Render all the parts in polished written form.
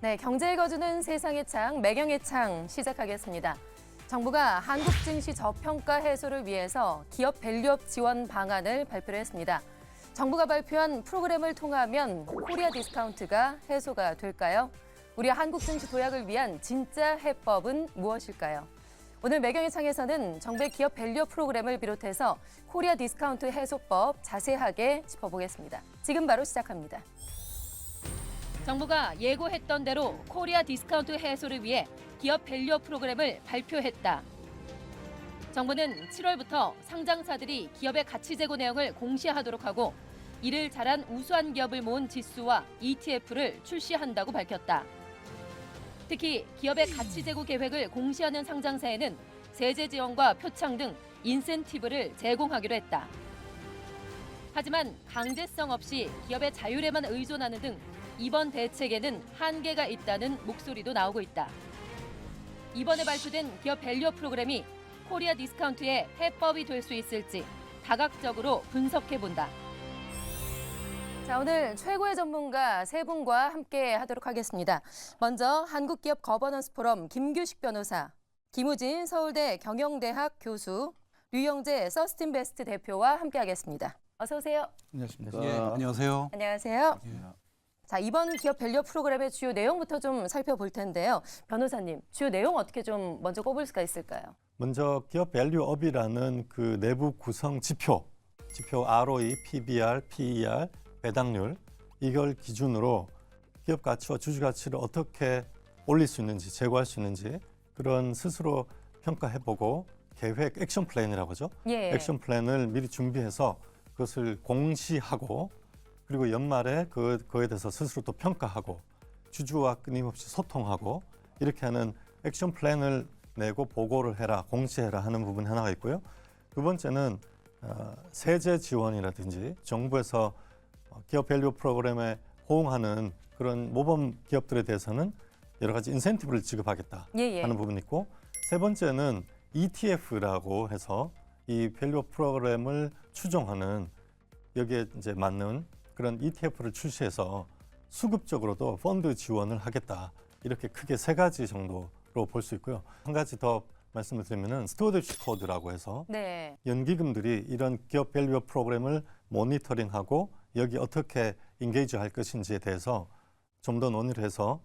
네, 경제 읽어주는 세상의 창, 매경의 창 시작하겠습니다. 정부가 한국 증시 저평가 해소를 위해서 기업 밸류업 지원 방안을 발표를 했습니다. 정부가 발표한 프로그램을 통하면 코리아 디스카운트가 해소가 될까요? 우리 한국 증시 도약을 위한 진짜 해법은 무엇일까요? 오늘 매경의 창에서는 정부의 기업 밸류업 프로그램을 비롯해서 코리아 디스카운트 해소법 자세하게 짚어보겠습니다. 지금 바로 시작합니다. 정부가 예고했던 대로 코리아 디스카운트 해소를 위해 기업 밸류업 프로그램을 발표했다. 정부는 7월부터 상장사들이 기업의 가치 제고 내용을 공시하도록 하고 이를 잘한 우수한 기업을 모은 지수와 ETF를 출시한다고 밝혔다. 특히 기업의 가치 제고 계획을 공시하는 상장사에는 세제 지원과 표창 등 인센티브를 제공하기로 했다. 하지만 강제성 없이 기업의 자율에만 의존하는 등 이번 대책에는 한계가 있다는 목소리도 나오고 있다. 이번에 발표된 기업 밸류업 프로그램이 코리아 디스카운트의 해법이 될 수 있을지 다각적으로 분석해본다. 자, 오늘 최고의 전문가 세 분과 함께 하도록 하겠습니다. 먼저 한국기업 거버넌스 포럼 김규식 변호사, 김우진 서울대 경영대학 교수, 류영재 서스틴베스트 대표와 함께하겠습니다. 어서 오세요. 안녕하십니까. 예, 안녕하세요. 안녕하세요. 예. 자, 이번 기업 밸류업 프로그램의 주요 내용부터 좀 살펴볼 텐데요. 변호사님, 주요 내용 어떻게 좀 먼저 꼽을 수가 있을까요? 먼저 기업 밸류업이라는 그 내부 구성 지표 ROE, PBR, PER, 배당률 이걸 기준으로 기업 가치와 주주 가치를 어떻게 올릴 수 있는지, 제고할 수 있는지 그런 스스로 평가해보고 계획, 액션 플랜이라고 하죠. 예. 액션 플랜을 미리 준비해서 그것을 공시하고 그리고 연말에 그거에 대해서 스스로 또 평가하고 주주와 끊임없이 소통하고 이렇게 하는 액션 플랜을 내고 보고를 해라, 공시해라 하는 부분이 하나가 있고요. 두 번째는 세제 지원이라든지 정부에서 기업 밸류 프로그램에 호응하는 그런 모범 기업들에 대해서는 여러 가지 인센티브를 지급하겠다 하는 부분이 있고, 세 번째는 ETF라고 해서 이 밸류 프로그램을 추종하는 여기에 이제 맞는 그런 ETF를 출시해서 수급적으로도 펀드 지원을 하겠다. 이렇게 크게 세 가지 정도로 볼 수 있고요. 한 가지 더 말씀을 드리면은 스튜어드십 코드라고 해서 네. 연기금들이 이런 기업 밸류 프로그램을 모니터링하고 여기 어떻게 인게이지 할 것인지에 대해서 좀 더 논의를 해서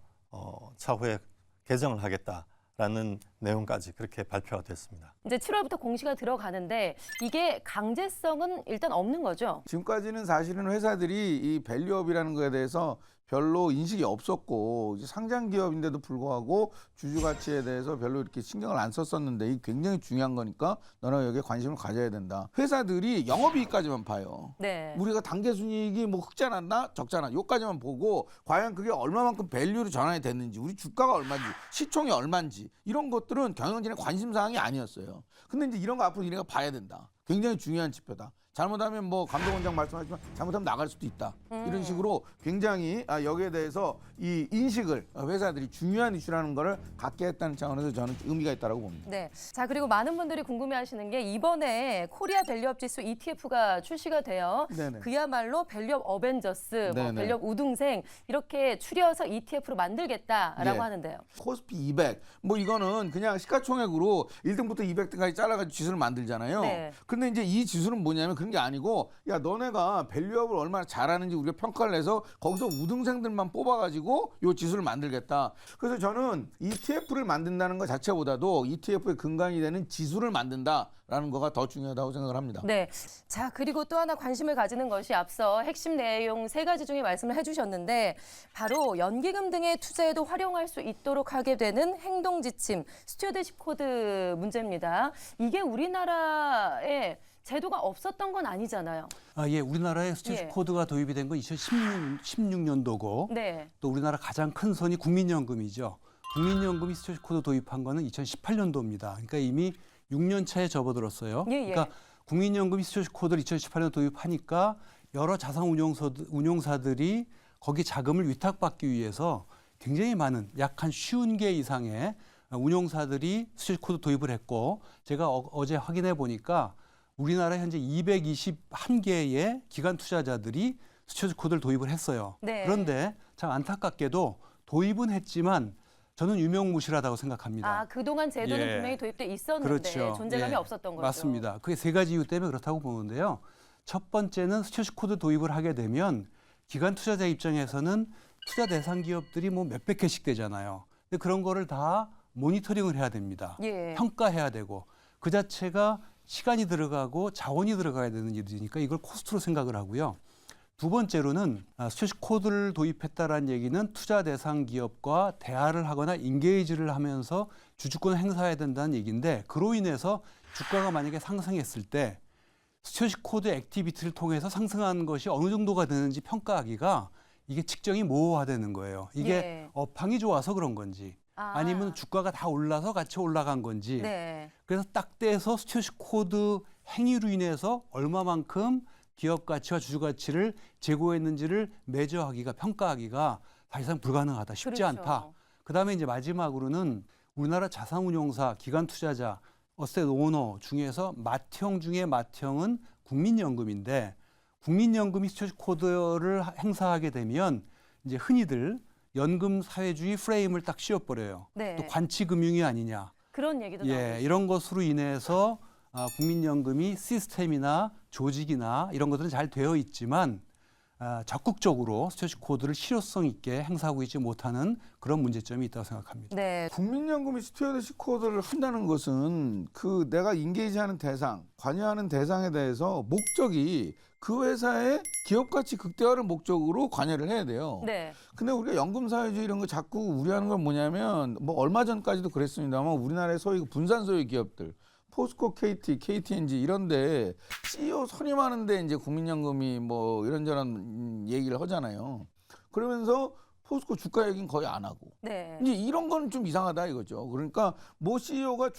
차후에 개정을 하겠다라는 내용까지 그렇게 발표가 됐습니다. 이제 7월부터 공시가 들어가는데 이게 강제성은 일단 없는 거죠? 지금까지는 사실은 회사들이 이 밸류업이라는 거에 대해서 별로 인식이 없었고 이제 상장 기업인데도 불구하고 주주 가치에 대해서 별로 이렇게 신경을 안 썼었는데 이게 굉장히 중요한 거니까 너는 여기에 관심을 가져야 된다. 회사들이 영업이익까지만 봐요. 네. 우리가 단계순이익이 뭐 흑자 났나 적자 나 요까지만 보고 과연 그게 얼마만큼 밸류로 전환이 됐는지 우리 주가가 얼마인지 시총이 얼마인지 이런 것들은 경영진의 관심사항이 아니었어요. 근데 이제 이런 거 앞으로 우리가 봐야 된다. 굉장히 중요한 지표다. 잘못하면 뭐 감독원장 말씀하시지만 잘못하면 나갈 수도 있다. 이런 식으로 굉장히 여기에 대해서 이 인식을 회사들이 중요한 이슈라는 거를 갖게 했다는 차원에서 저는 의미가 있다고 봅니다. 네. 자, 그리고 많은 분들이 궁금해하시는 게 이번에 코리아 밸류업 지수 ETF가 출시가 돼요. 네네. 그야말로 밸류업 어벤져스, 뭐 네네. 밸류업 우등생 이렇게 추려서 ETF로 만들겠다라고 예. 하는데요. 코스피 200, 뭐 이거는 그냥 시가총액으로 1등부터 200등까지 잘라가지고 지수를 만들잖아요. 네. 근데 이제 이 지수는 뭐냐면 그런 게 아니고 야 너네가 밸류업을 얼마나 잘하는지 우리가 평가를 해서 거기서 우등생들만 뽑아가지고 요 지수를 만들겠다. 그래서 저는 ETF를 만든다는 것 자체보다도 ETF의 근간이 되는 지수를 만든다라는 거가 더 중요하다고 생각을 합니다. 네. 자, 그리고 또 하나 관심을 가지는 것이 앞서 핵심 내용 세 가지 중에 말씀을 해주셨는데 바로 연기금 등의 투자에도 활용할 수 있도록 하게 되는 행동지침, 스튜어드십 코드 문제입니다. 이게 우리나라에 제도가 없었던 건 아니잖아요. 예, 우리나라에 스튜어드십 코드가 도입이 된 건 2016년도고 네. 또 우리나라 가장 큰 손이 국민연금이죠. 국민연금이 스튜어드십 코드 도입한 거는 2018년도입니다. 그러니까 이미 6년 차에 접어들었어요. 예, 예. 그러니까 국민연금이 스튜어드십 코드를 2018년 도입하니까 여러 자산 운용사들이 거기 자금을 위탁받기 위해서 굉장히 많은 약 한 50개 이상의 운용사들이 스튜어드십 코드 도입을 했고 제가 어제 확인해 보니까 우리나라 현재 221개의 기관 투자자들이 스튜어드십 코드를 도입을 했어요. 네. 그런데 참 안타깝게도 도입은 했지만 저는 유명무실하다고 생각합니다. 아, 그동안 제도는 예. 분명히 도입돼 있었는데 그렇죠. 존재감이 예. 없었던 거죠. 맞습니다. 그게 세 가지 이유 때문에 그렇다고 보는데요. 첫 번째는 스튜어디십 코드 도입을 하게 되면 기관 투자자 입장에서는 투자 대상 기업들이 뭐 몇백 개씩 되잖아요. 근데 그런 거를 다 모니터링을 해야 됩니다. 예. 평가해야 되고 그 자체가 시간이 들어가고 자원이 들어가야 되는 일이니까 이걸 코스트로 생각을 하고요. 두 번째로는 스튜어디십 코드를 도입했다라는 얘기는 투자 대상 기업과 대화를 하거나 인게이지를 하면서 주주권을 행사해야 된다는 얘기인데 그로 인해서 주가가 만약에 상승했을 때 스튜어디십 코드 액티비티를 통해서 상승한 것이 어느 정도가 되는지 평가하기가 이게 측정이 모호화되는 거예요. 이게 예. 업황이 좋아서 그런 건지 아니면 주가가 다 올라서 같이 올라간 건지 네. 그래서 딱 떼서 스튜어디십 코드 행위로 인해서 얼마만큼 기업 가치와 주주 가치를 제고했는지를 매저하기가 평가하기가 사실상 불가능하다. 쉽지 그렇죠. 않다. 그다음에 이제 마지막으로는 우리나라 자산운용사, 기관 투자자, 어셋 오너 중에서 맏형 중에 맏형은 국민연금인데 국민연금이 스튜어디십 코드를 행사하게 되면 이제 흔히들 연금 사회주의 프레임을 딱 씌워버려요. 네. 또 관치금융이 아니냐. 그런 얘기도 예, 나오고 이런 것으로 인해서 국민연금이 시스템이나 조직이나 이런 것들은 잘 되어 있지만 적극적으로 스튜어디십 코드를 실효성 있게 행사하고 있지 못하는 그런 문제점이 있다고 생각합니다. 네. 국민연금이 스튜어디십 코드를 한다는 것은 그 내가 인게이지하는 대상, 관여하는 대상에 대해서 목적이 그 회사의 기업 가치 극대화를 목적으로 관여를 해야 돼요. 네. 근데 우리가 연금 사회주의 이런 거 자꾸 우려하는 건 뭐냐면 뭐 얼마 전까지도 그랬습니다만 우리나라의 소위 분산 소유 기업들 포스코, KT, KTNG 이런데 CEO 선임하는데 이제 국민연금이 뭐 이런저런 얘기를 하잖아요. 그러면서 포스코 주가 얘기는 거의 안 하고. 네. 이제 이런 건 좀 이상하다 이거죠. 그러니까 뭐 CEO가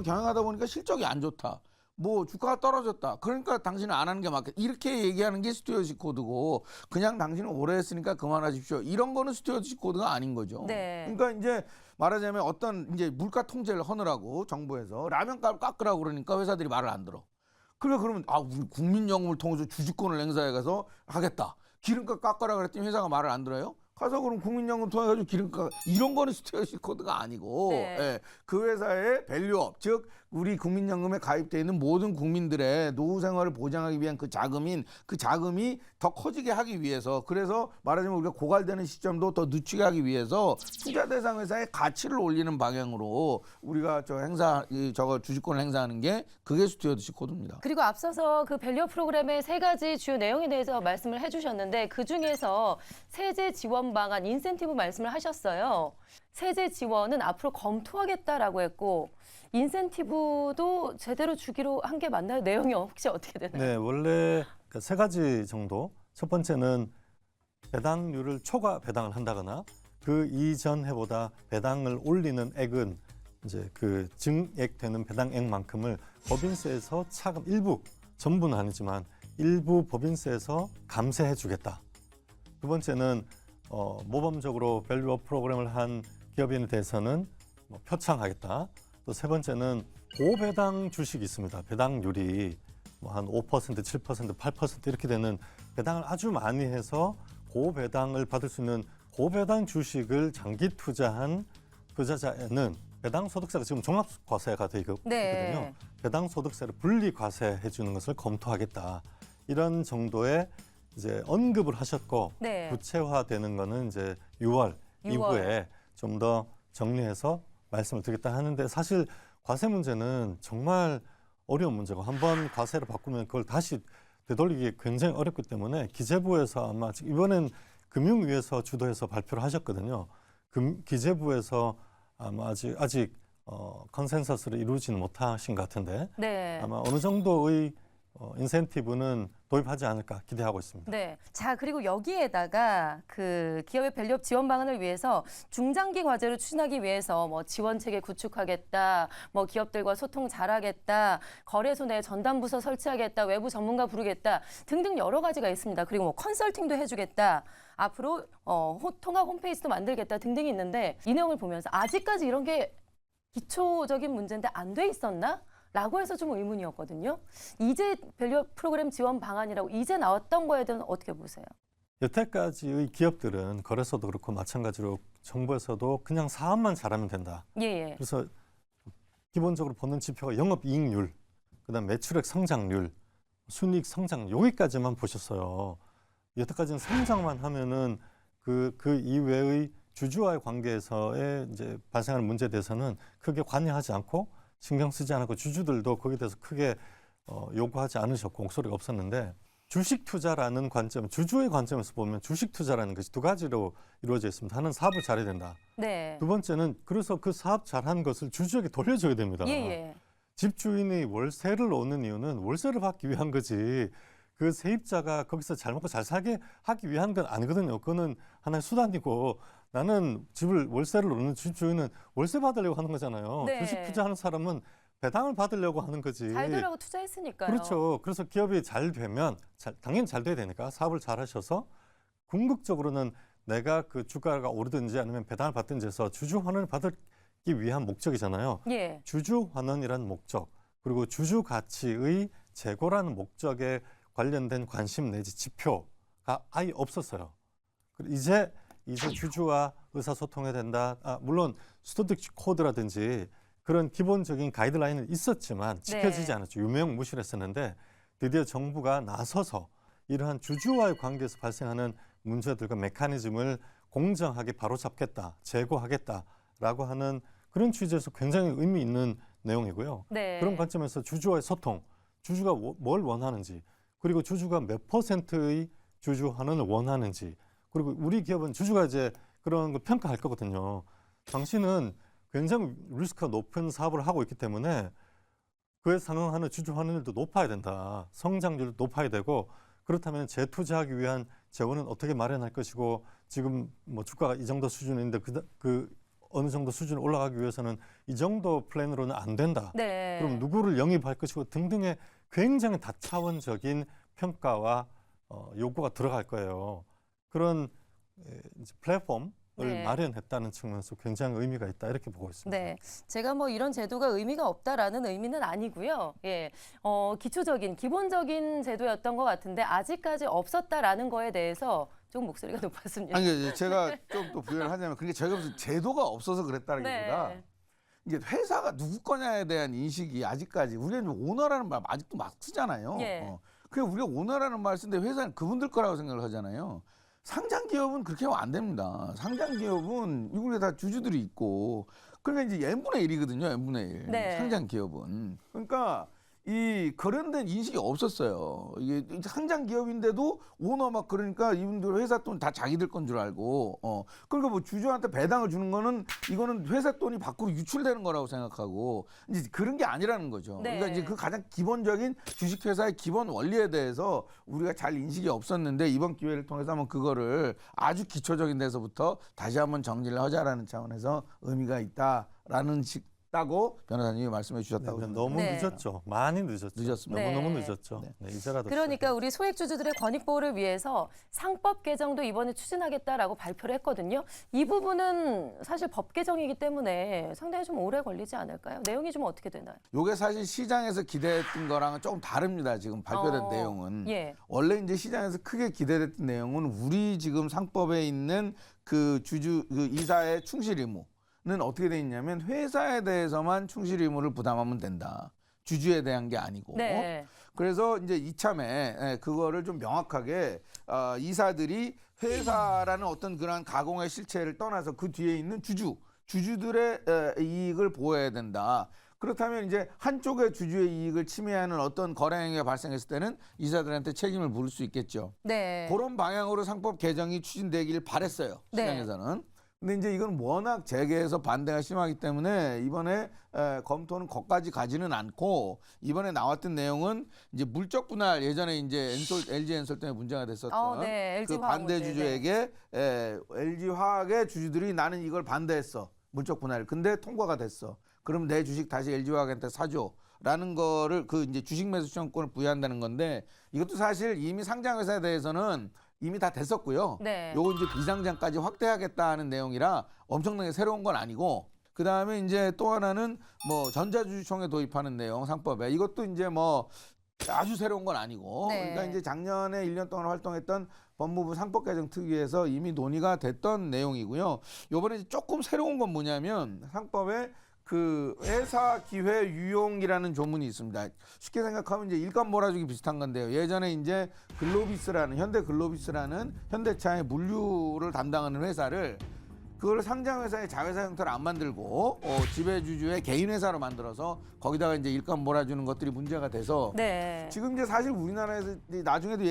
경영하다 보니까 실적이 안 좋다. 뭐 주가가 떨어졌다. 그러니까 당신은 안 하는 게 맞겠다. 이렇게 얘기하는 게 스튜어디십 코드고 그냥 당신은 오래 했으니까 그만하십시오. 이런 거는 스튜어디십 코드가 아닌 거죠. 네. 그러니까 이제 말하자면 어떤 이제 물가 통제를 하느라고 정부에서 라면값 깎으라고 그러니까 회사들이 말을 안 들어. 그러면 우리 국민연금을 통해서 주주권을 행사해 가서 하겠다. 기름값 깎으라 그랬더니 회사가 말을 안 들어요? 가서 그럼 국민연금 통해 가지고 기름값 이런 거는 스튜어디십 코드가 아니고 네. 예, 그 회사의 밸류업 즉 우리 국민연금에 가입돼 있는 모든 국민들의 노후 생활을 보장하기 위한 그 자금이 더 커지게 하기 위해서 그래서 말하자면 우리가 고갈되는 시점도 더 늦추게 하기 위해서 투자 대상 회사의 가치를 올리는 방향으로 우리가 저거 주주권을 행사하는 게 그게 스튜어디십 코드입니다. 그리고 앞서서 그 밸류업 프로그램의 세 가지 주요 내용에 대해서 말씀을 해주셨는데 그중에서 세제 지원 방안, 인센티브 말씀을 하셨어요. 세제 지원은 앞으로 검토하겠다라고 했고 인센티브도 제대로 주기로 한 게 맞나요? 내용이 혹시 어떻게 되나요? 네, 원래 그 세 가지 정도. 첫 번째는 배당률을 초과 배당을 한다거나 그 이전 해보다 배당을 올리는 액은 이제 그 증액되는 배당액만큼을 법인세에서 차감 일부, 전부는 아니지만 일부 법인세에서 감세해주겠다. 두 번째는 모범적으로 밸류업 프로그램을 한 기업인에 대해서는 뭐 표창하겠다. 또 세 번째는 고배당 주식이 있습니다. 배당률이 뭐 한 5%, 7%, 8% 이렇게 되는 배당을 아주 많이 해서 고배당을 받을 수 있는 고배당 주식을 장기 투자한 투자자에는 배당 소득세가 지금 종합과세가 되거든요. 네. 배당 소득세를 분리 과세해 주는 것을 검토하겠다. 이런 정도의 이제 언급을 하셨고 네. 구체화되는 거는 이제 6월 이후에 좀 더 정리해서 말씀을 드리겠다 하는데 사실 과세 문제는 정말 어려운 문제고 한번 과세를 바꾸면 그걸 다시 되돌리기 굉장히 어렵기 때문에 기재부에서 아마 이번엔 금융위에서 주도해서 발표를 하셨거든요. 기재부에서 아마 아직 컨센서스를 이루지는 못하신 것 같은데 네. 아마 어느 정도의 인센티브는 도입하지 않을까 기대하고 있습니다. 네. 자, 그리고 여기에다가 그 기업의 밸류업 지원 방안을 위해서 중장기 과제로 추진하기 위해서 뭐 지원 체계 구축하겠다, 뭐 기업들과 소통 잘하겠다, 거래소 내 전담 부서 설치하겠다, 외부 전문가 부르겠다 등등 여러 가지가 있습니다. 그리고 뭐 컨설팅도 해주겠다. 앞으로 통합 홈페이지도 만들겠다 등등이 있는데 이 내용을 보면서 아직까지 이런 게 기초적인 문제인데 안 돼 있었나? 라고 해서 좀 의문이었거든요. 이제 밸류업 프로그램 지원 방안이라고 이제 나왔던 거에 대해서는 어떻게 보세요? 여태까지의 기업들은 거래소도 그렇고 마찬가지로 정부에서도 그냥 사업만 잘하면 된다. 예, 예. 그래서 기본적으로 보는 지표가 영업이익률, 그다음 매출액 성장률, 순이익 성장 여기까지만 보셨어요. 여태까지는 성장만 하면은 그 이외의 주주와의 관계에서의 이제 발생하는 문제에 대해서는 크게 관여하지 않고 신경 쓰지 않았고 주주들도 거기에 대해서 크게 요구하지 않으셨고 목소리가 없었는데 주식 투자라는 관점, 주주의 관점에서 보면 주식 투자라는 것이 두 가지로 이루어져 있습니다. 하나는 사업을 잘해야 된다. 네. 두 번째는 그래서 그 사업 잘한 것을 주주에게 돌려줘야 됩니다. 예, 예. 집주인이 월세를 오는 이유는 월세를 받기 위한 거지 그 세입자가 거기서 잘 먹고 잘 살게 하기 위한 건 아니거든요. 그거는 하나의 수단이고 나는 집을 월세를 오는 집주인은 월세 받으려고 하는 거잖아요. 네. 주식 투자하는 사람은 배당을 받으려고 하는 거지. 잘 되라고 투자했으니까요. 그렇죠. 그래서 기업이 잘 되면 당연히 잘 돼야 되니까 사업을 잘 하셔서 궁극적으로는 내가 그 주가가 오르든지 아니면 배당을 받든지 해서 주주 환원을 받기 위한 목적이잖아요. 예. 주주 환원이라는 목적 그리고 주주 가치의 제고라는 목적에 관련된 관심 내지 지표가 아예 없었어요. 이제 주주와 의사소통해야 된다. 물론 스튜어드십 코드라든지 그런 기본적인 가이드라인은 있었지만 지켜지지 네. 않았죠. 유명무실했었는데 드디어 정부가 나서서 이러한 주주와의 관계에서 발생하는 문제들과 메커니즘을 공정하게 바로잡겠다, 제고하겠다라고 하는 그런 취지에서 굉장히 의미 있는 내용이고요. 네. 그런 관점에서 주주와의 소통, 주주가 뭘 원하는지, 그리고 주주가 몇 %의 주주 환원을 원하는지, 그리고 우리 기업은 주주가 이제 그런 걸 평가할 거거든요. 당신은 굉장히 리스크가 높은 사업을 하고 있기 때문에 그에 상응하는 주주 환원율도 높아야 된다. 성장률도 높아야 되고 그렇다면 재투자하기 위한 재원은 어떻게 마련할 것이고 지금 뭐 주가가 이 정도 수준인데 그 어느 정도 수준 올라가기 위해서는 이 정도 플랜으로는 안 된다. 네. 그럼 누구를 영입할 것이고 등등의 굉장히 다차원적인 평가와 요구가 들어갈 거예요. 그런 이제 플랫폼을 네. 마련했다는 측면에서 굉장히 의미가 있다 이렇게 보고 있습니다. 네, 제가 뭐 이런 제도가 의미가 없다라는 의미는 아니고요. 예, 기초적인 기본적인 제도였던 것 같은데 아직까지 없었다라는 거에 대해서 좀 목소리가 높았습니다. 아니 제가 좀 또 부연을 하자면 그게 저희가 무슨 제도가 없어서 그랬다기보다 네. 이게 회사가 누구 거냐에 대한 인식이 아직까지 우리는 오너라는 말 아직도 막 쓰잖아요. 예. 그냥 우리가 오너라는 말 쓰는데 회사는 그분들 거라고 생각을 하잖아요. 상장 기업은 그렇게 하면 안 됩니다. 상장 기업은 이গু리 다 주주들이 있고 그러니까 이제 n분의 1이거든요. n분의 1. 네. 상장 기업은. 그러니까 이 그런 인식이 없었어요. 이게 상장 기업인데도 오너 막 그러니까 이분들 회사 돈 다 자기들 건 줄 알고 그러니까 뭐 주주한테 배당을 주는 거는 이거는 회사 돈이 밖으로 유출되는 거라고 생각하고 이제 그런 게 아니라는 거죠. 네. 그러니까 이제 그 가장 기본적인 주식회사의 기본 원리에 대해서 우리가 잘 인식이 없었는데 이번 기회를 통해서 한번 그거를 아주 기초적인 데서부터 다시 한번 정리를 하자라는 차원에서 의미가 있다라는 다고 변호사님이 말씀해 주셨다고 네, 생각합니다. 너무 네. 늦었죠. 많이 늦었죠. 늦었습니다. 너무너무 네. 늦었죠. 네. 네, 이제라도 그러니까 우리 소액주주들의 권익보호를 위해서 상법 개정도 이번에 추진하겠다라고 발표를 했거든요. 이 부분은 사실 법 개정이기 때문에 상당히 좀 오래 걸리지 않을까요? 내용이 좀 어떻게 되나요? 요게 사실 시장에서 기대했던 거랑은 조금 다릅니다. 지금 발표된 내용은. 예. 원래 이제 시장에서 크게 기대됐던 내용은 우리 지금 상법에 있는 그 이사의 충실 의무는 어떻게 돼 있냐면 회사에 대해서만 충실 의무를 부담하면 된다. 주주에 대한 게 아니고. 네. 그래서 이제 이참에 그거를 좀 명확하게 이사들이 회사라는 어떤 그런 가공의 실체를 떠나서 그 뒤에 있는 주주들의 이익을 보호해야 된다. 그렇다면 이제 한쪽의 주주의 이익을 침해하는 어떤 거래 행위가 발생했을 때는 이사들한테 책임을 물을 수 있겠죠. 네. 그런 방향으로 상법 개정이 추진되길 바랬어요. 네. 시장에서는. 근데 이제 이건 워낙 재계에서 반대가 심하기 때문에 이번에 검토는 거기까지 가지는 않고 이번에 나왔던 내용은 이제 물적 분할 예전에 이제 LG 엔솔 때문에 문제가 됐었던 네. LG 그 화학 반대 문제. 주주에게 LG 화학의 주주들이 나는 이걸 반대했어. 물적 분할. 근데 통과가 됐어. 그럼 내 주식 다시 LG 화학한테 사줘. 라는 거를 그 이제 주식 매수 시청권을 부여한다는 건데 이것도 사실 이미 상장 회사에 대해서는 이미 다 됐었고요. 네. 요거 이제 비상장까지 확대하겠다는 내용이라 엄청나게 새로운 건 아니고 그 다음에 이제 또 하나는 뭐 전자주주총회 도입하는 내용 상법에 이것도 이제 뭐 아주 새로운 건 아니고 네. 그러니까 이제 작년에 1년 동안 활동했던 법무부 상법 개정 특위에서 이미 논의가 됐던 내용이고요. 요번에 조금 새로운 건 뭐냐면 상법에 그 회사 기회 유용이라는 조문이 있습니다. 쉽게 생각하면 이제 일감 몰아주기 비슷한 건데요. 예전에 이제 글로비스라는 현대 글로비스라는 현대차의 물류를 담당하는 회사를 그걸 상장 회사의 자회사 형태를 안 만들고 지배주주의 개인 회사로 만들어서 거기다가 이제 일감 몰아주는 것들이 문제가 돼서 네. 지금 이제 사실 우리나라에서 나중에도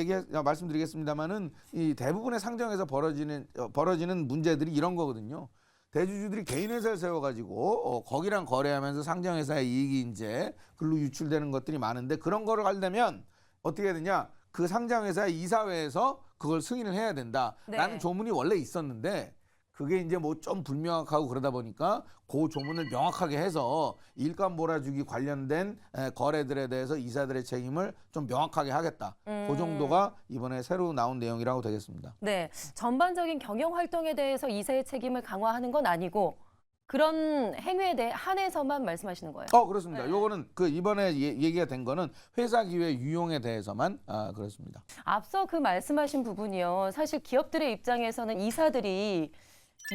말씀드리겠습니다만은 이 대부분의 상장에서 벌어지는 문제들이 이런 거거든요. 대주주들이 개인 회사를 세워가지고 거기랑 거래하면서 상장 회사의 이익이 이제 글로 유출되는 것들이 많은데 그런 거를 하려면 어떻게 해야 되냐? 그 상장 회사의 이사회에서 그걸 승인을 해야 된다라는 네. 조문이 원래 있었는데. 그게 이제 뭐 좀 불명확하고 그러다 보니까 그 조문을 명확하게 해서 일감 몰아주기 관련된 거래들에 대해서 이사들의 책임을 좀 명확하게 하겠다. 그 정도가 이번에 새로 나온 내용이라고 되겠습니다. 네. 전반적인 경영 활동에 대해서 이사의 책임을 강화하는 건 아니고 그런 행위에 대해 한해서만 말씀하시는 거예요. 그렇습니다. 네. 요거는 그 이번에 얘기가 된 거는 회사 기회 유용에 대해서만 그렇습니다. 앞서 그 말씀하신 부분이요. 사실 기업들의 입장에서는 이사들이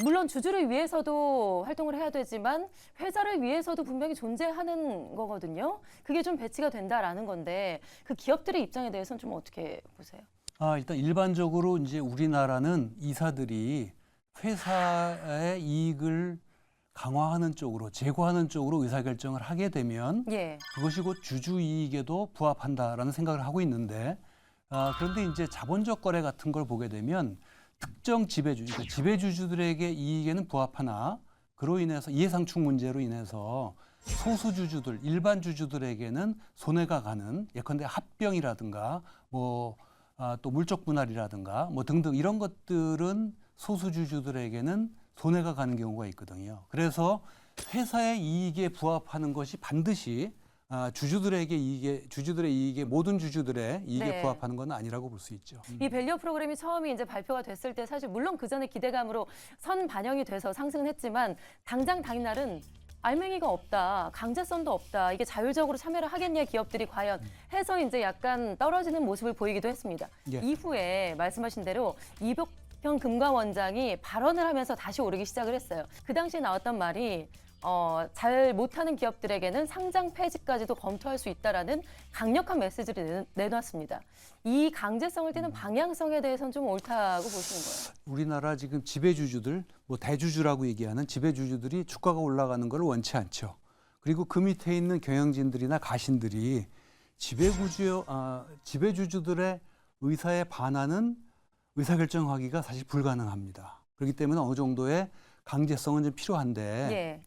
물론 주주를 위해서도 활동을 해야 되지만 회사를 위해서도 분명히 존재하는 거거든요. 그게 좀 배치가 된다라는 건데 그 기업들의 입장에 대해서는 좀 어떻게 보세요? 일단 일반적으로 이제 우리나라는 이사들이 회사의 이익을 강화하는 쪽으로, 제고하는 쪽으로 의사결정을 하게 되면 예. 그것이 곧 주주 이익에도 부합한다라는 생각을 하고 있는데 그런데 이제 자본적 거래 같은 걸 보게 되면 특정 지배주, 그러니까 지배주주들에게 이익에는 부합하나 그로 인해서 이해상충 문제로 인해서 소수 주주들, 일반 주주들에게는 손해가 가는 예컨대 합병이라든가 또 물적 분할이라든가 등등 이런 것들은 소수 주주들에게는 손해가 가는 경우가 있거든요. 그래서 회사의 이익에 부합하는 것이 반드시 주주들의 이익에 모든 주주들의 이익에 네. 부합하는 건 아니라고 볼 수 있죠. 이 밸류 프로그램이 처음에 이제 발표가 됐을 때 사실 물론 그 전에 기대감으로 선 반영이 돼서 상승은 했지만 당장 당일날은 알맹이가 없다, 강제성도 없다, 이게 자율적으로 참여를 하겠냐 기업들이 과연 해서 이제 약간 떨어지는 모습을 보이기도 했습니다. 예. 이후에 말씀하신 대로 이복형 금감원장이 발언을 하면서 다시 오르기 시작을 했어요. 그 당시에 나왔던 말이 잘 못하는 기업들에게는 상장 폐지까지도 검토할 수 있다라는 강력한 메시지를 내놨습니다. 이 강제성을 띠는 방향성에 대해서는 좀 옳다고 보시는 거예요? 우리나라 지금 지배주주들, 대주주라고 얘기하는 지배주주들이 주가가 올라가는 걸 원치 않죠. 그리고 그 밑에 있는 경영진들이나 가신들이 지배주주들의 의사에 반하는 의사결정하기가 사실 불가능합니다. 그렇기 때문에 어느 정도의 강제성은 좀 필요한데 예.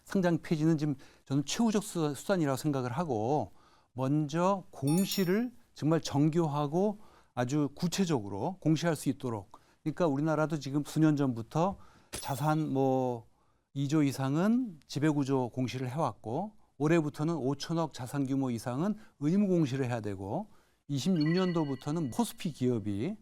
상장 폐지는 지금 저는 최후적 수단이라고 생각을 하고 먼저 공시를 정말 정교하고 아주 구체적으로 공시할 수 있도록 그러니까 우리나라도 지금 수년 전부터 자산 2조 이상은 지배구조 공시를 해왔고 올해부터는 5천억 자산 규모 이상은 의무 공시를 해야 되고 26년도부터는 코스피 기업이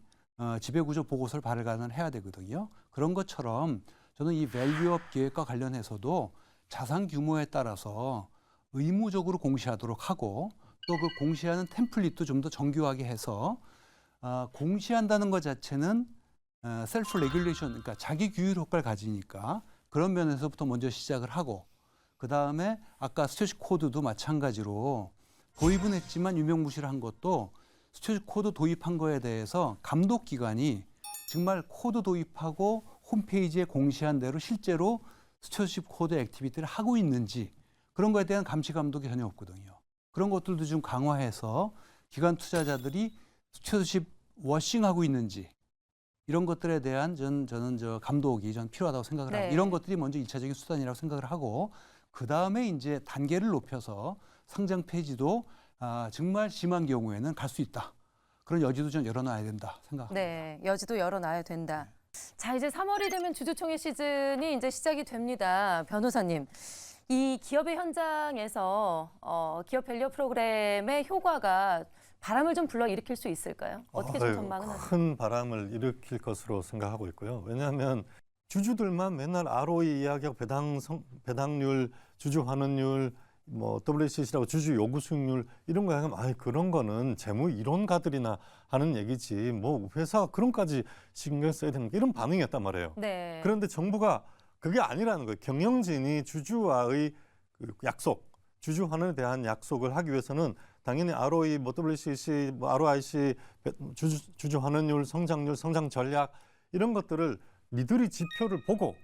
지배구조 보고서를 발간을 해야 되거든요. 그런 것처럼 저는 이 밸류업 계획과 관련해서도 자산 규모에 따라서 의무적으로 공시하도록 하고 또 그 공시하는 템플릿도 좀 더 정교하게 해서 공시한다는 것 자체는 셀프 레귤레이션, 그러니까 자기 규율 효과를 가지니까 그런 면에서부터 먼저 시작을 하고 그 다음에 아까 스튜어디 코드도 마찬가지로 도입은 했지만 유명무실을 한 것도 스튜어디 코드 도입한 거에 대해서 감독 기관이 정말 코드 도입하고 홈페이지에 공시한 대로 실제로 스튜어디십 코드 액티비티를 하고 있는지 그런 거에 대한 감시 감독이 전혀 없거든요. 그런 것들도 좀 강화해서 기관 투자자들이 스튜어디십 워싱하고 있는지 이런 것들에 대한 저는 감독이 필요하다고 생각을 네. 하고 이런 것들이 먼저 1차적인 수단이라고 생각을 하고 그 다음에 이제 단계를 높여서 상장 폐지도 정말 심한 경우에는 갈 수 있다. 그런 여지도 좀 열어놔야 된다 생각합니다. 네, 여지도 열어놔야 된다. 자, 이제 3월이 되면 주주총회 시즌이 이제 시작이 됩니다. 변호사님, 이 기업의 현장에서 기업 밸류 프로그램의 효과가 바람을 좀 불러일으킬 수 있을까요? 어떻게 좀 전망은 하세요? 큰 바람을 일으킬 것으로 생각하고 있고요. 왜냐하면 주주들만 맨날 ROE 이야기하고 배당률, 주주 환원율 뭐 WCC라고 주주 요구 수익률 이런 거 하면 아 그런 거는 재무 이론가들이나 하는 얘기지 뭐 회사가 그런까지 신경 써야 되는 게 이런 반응이었단 말이에요. 네. 그런데 정부가 그게 아니라는 거예요. 경영진이 주주와의 그 약속, 주주 환원에 대한 약속을 하기 위해서는 당연히 ROE, 뭐 WCC, 뭐 ROIC, 주주 환원율, 성장률, 성장 전략 이런 것들을 니들이 지표를 보고